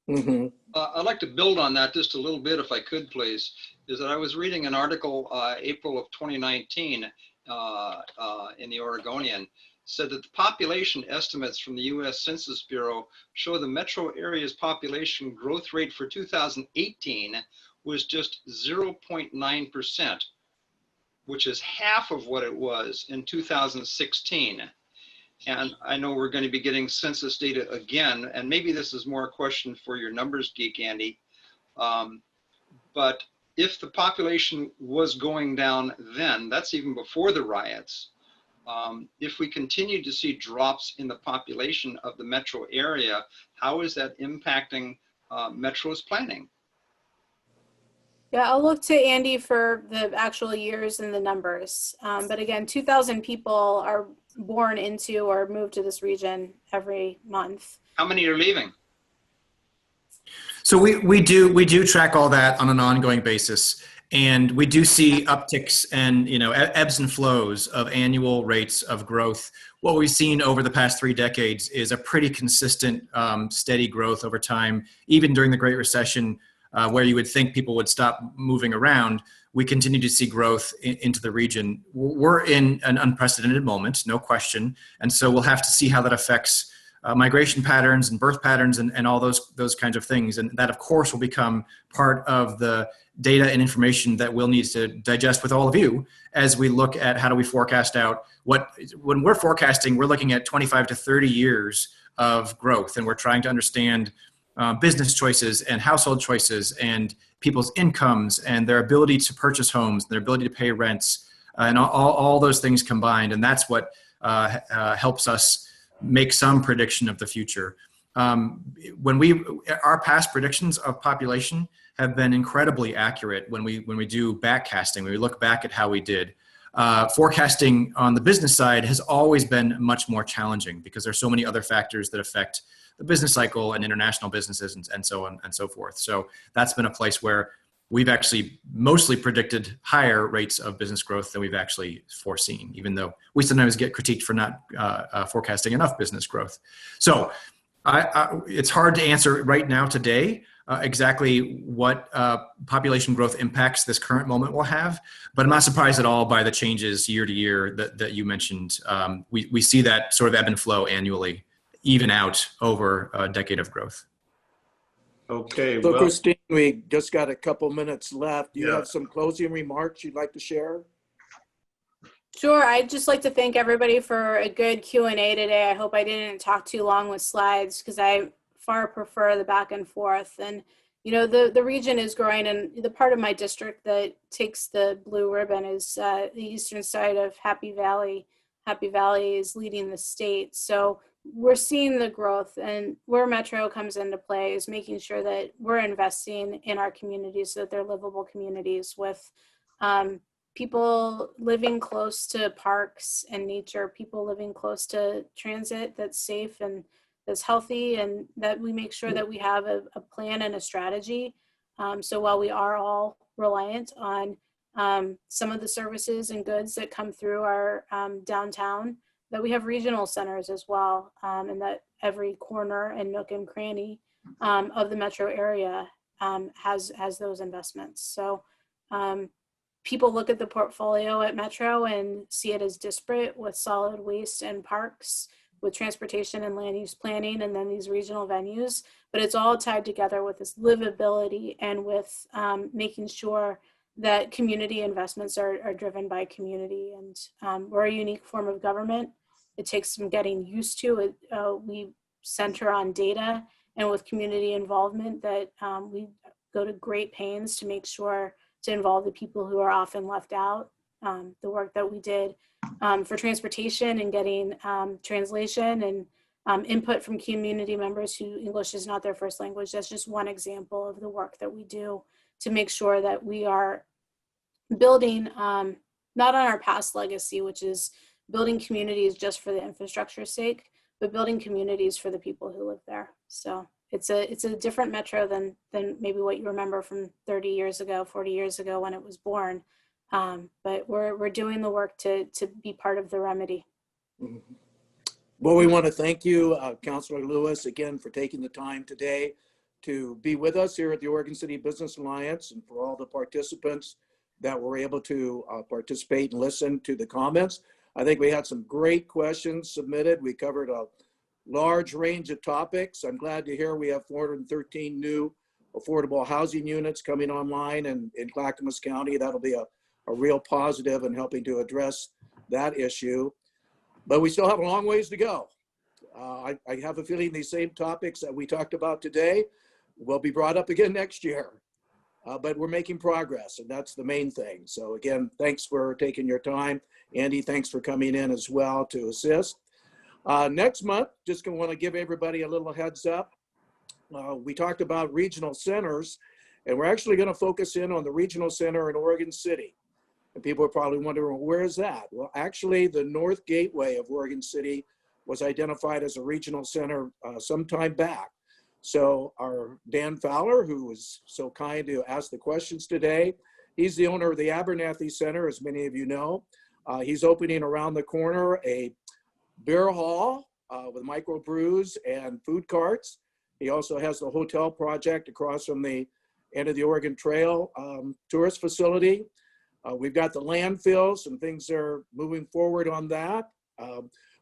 Mm-hmm. I'd like to build on that just a little bit, if I could, please. Is that I was reading an article April of 2019 in the Oregonian, said that the population estimates from the U.S. Census Bureau show the metro area's population growth rate for 2018 was just 0.9%, which is half of what it was in 2016. And I know we're going to be getting census data again, and maybe this is more a question for your numbers geek, Andy. But if the population was going down then, that's even before the riots, if we continue to see drops in the population of the metro area, how is that impacting Metro's planning? Yeah, I'll look to Andy for the actual years and the numbers. But again, 2,000 people are born into or move to this region every month. How many are leaving? So we do track all that on an ongoing basis, and we do see upticks and ebbs and flows of annual rates of growth. What we've seen over the past 3 decades is a pretty consistent, steady growth over time. Even during the Great Recession, where you would think people would stop moving around, we continue to see growth into the region. We're in an unprecedented moment, no question, and so we'll have to see how that affects migration patterns and birth patterns and all those kinds of things. And that, of course, will become part of the data and information that we'll need to digest with all of you as we look at how do we forecast out when we're forecasting, we're looking at 25 to 30 years of growth, and we're trying to understand business choices and household choices and people's incomes and their ability to purchase homes, their ability to pay rents, and all those things combined. And that's what helps us make some prediction of the future. Our past predictions of population have been incredibly accurate when we do backcasting, when we look back at how we did. Forecasting on the business side has always been much more challenging because there's so many other factors that affect the business cycle and international businesses and so on and so forth. So that's been a place where we've actually mostly predicted higher rates of business growth than we've actually foreseen, even though we sometimes get critiqued for not forecasting enough business growth. So it's hard to answer right now today exactly what population growth impacts this current moment will have, but I'm not surprised at all by the changes year to year that you mentioned. We see that sort of ebb and flow annually, even out over a decade of growth. Okay. So Well, Christine, we just got a couple minutes left. Do you Yeah. have some closing remarks you'd like to share? Sure, I'd just like to thank everybody for a good Q&A today. I hope I didn't talk too long with slides because I far prefer the back and forth. And the region is growing, and the part of my district that takes the blue ribbon is the eastern side of Happy Valley. Happy Valley is leading the state. So we're seeing the growth, and where Metro comes into play is making sure that we're investing in our communities so that they're livable communities with people living close to parks and nature, people living close to transit that's safe and that's healthy, and that we make sure that we have a plan and a strategy. So while we are all reliant on some of the services and goods that come through our downtown, that we have regional centers as well, and that every corner and nook and cranny of the metro area has those investments. So people look at the portfolio at Metro and see it as disparate with solid waste and parks, with transportation and land use planning, and then these regional venues, but it's all tied together with this livability and with making sure that community investments are driven by community. And we're a unique form of government. It takes some getting used to it. We center on data, and with community involvement that we go to great pains to make sure to involve the people who are often left out. The work that we did for transportation and getting translation and input from community members who English is not their first language. That's just one example of the work that we do to make sure that we are building, not on our past legacy, which is building communities just for the infrastructure's sake, but building communities for the people who live there. So it's a different Metro than maybe what you remember from 30 years ago, 40 years ago when it was born. But we're doing the work to be part of the remedy. Mhm. Well, we want to thank you, Councilor Lewis, again for taking the time today to be with us here at the Oregon City Business Alliance, and for all the participants that were able to participate and listen to the comments. I think we had some great questions submitted. We covered a large range of topics. I'm glad to hear we have 413 new affordable housing units coming online in Clackamas County. That'll be a real positive in helping to address that issue. But we still have a long ways to go. I have a feeling these same topics that we talked about today will be brought up again next year. But we're making progress, and that's the main thing. So again, thanks for taking your time. Andy, thanks for coming in as well to assist. Next month, just gonna want to give everybody a little heads up. We talked about regional centers, and we're actually going to focus in on the regional center in Oregon City. And people are probably wondering, well, where is that? Well, actually, the North Gateway of Oregon City was identified as a regional center some time back. So our Dan Fowler, who was so kind to ask the questions today, he's the owner of the Abernathy Center, as many of you know. He's opening around the corner a beer hall with microbrews and food carts. He also has the hotel project across from the end of the Oregon Trail tourist facility. We've got the landfills, and things are moving forward on that.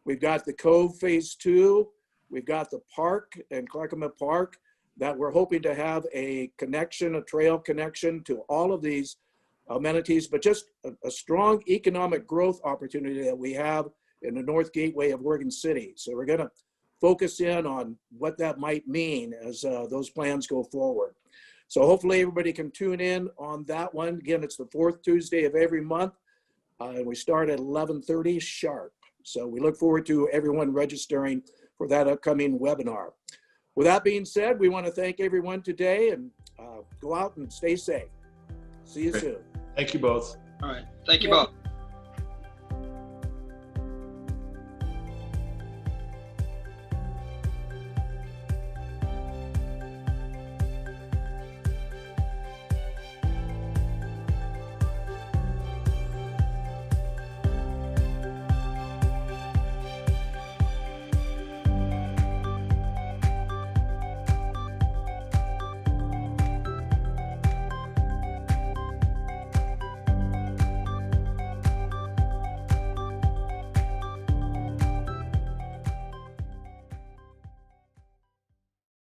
We've got the Cove Phase 2. We've got the park and Clackamas Park that we're hoping to have a connection, a trail connection to all of these amenities, but just a strong economic growth opportunity that we have in the North Gateway of Oregon City. So we're going to focus in on what that might mean as those plans go forward. So hopefully everybody can tune in on that one. Again, it's the fourth Tuesday of every month, and we start at 11:30 sharp. So we look forward to everyone registering for that upcoming webinar. With that being said, we want to thank everyone today, and go out and stay safe. See you soon. Thank you both. All right. Thank you Yeah. both.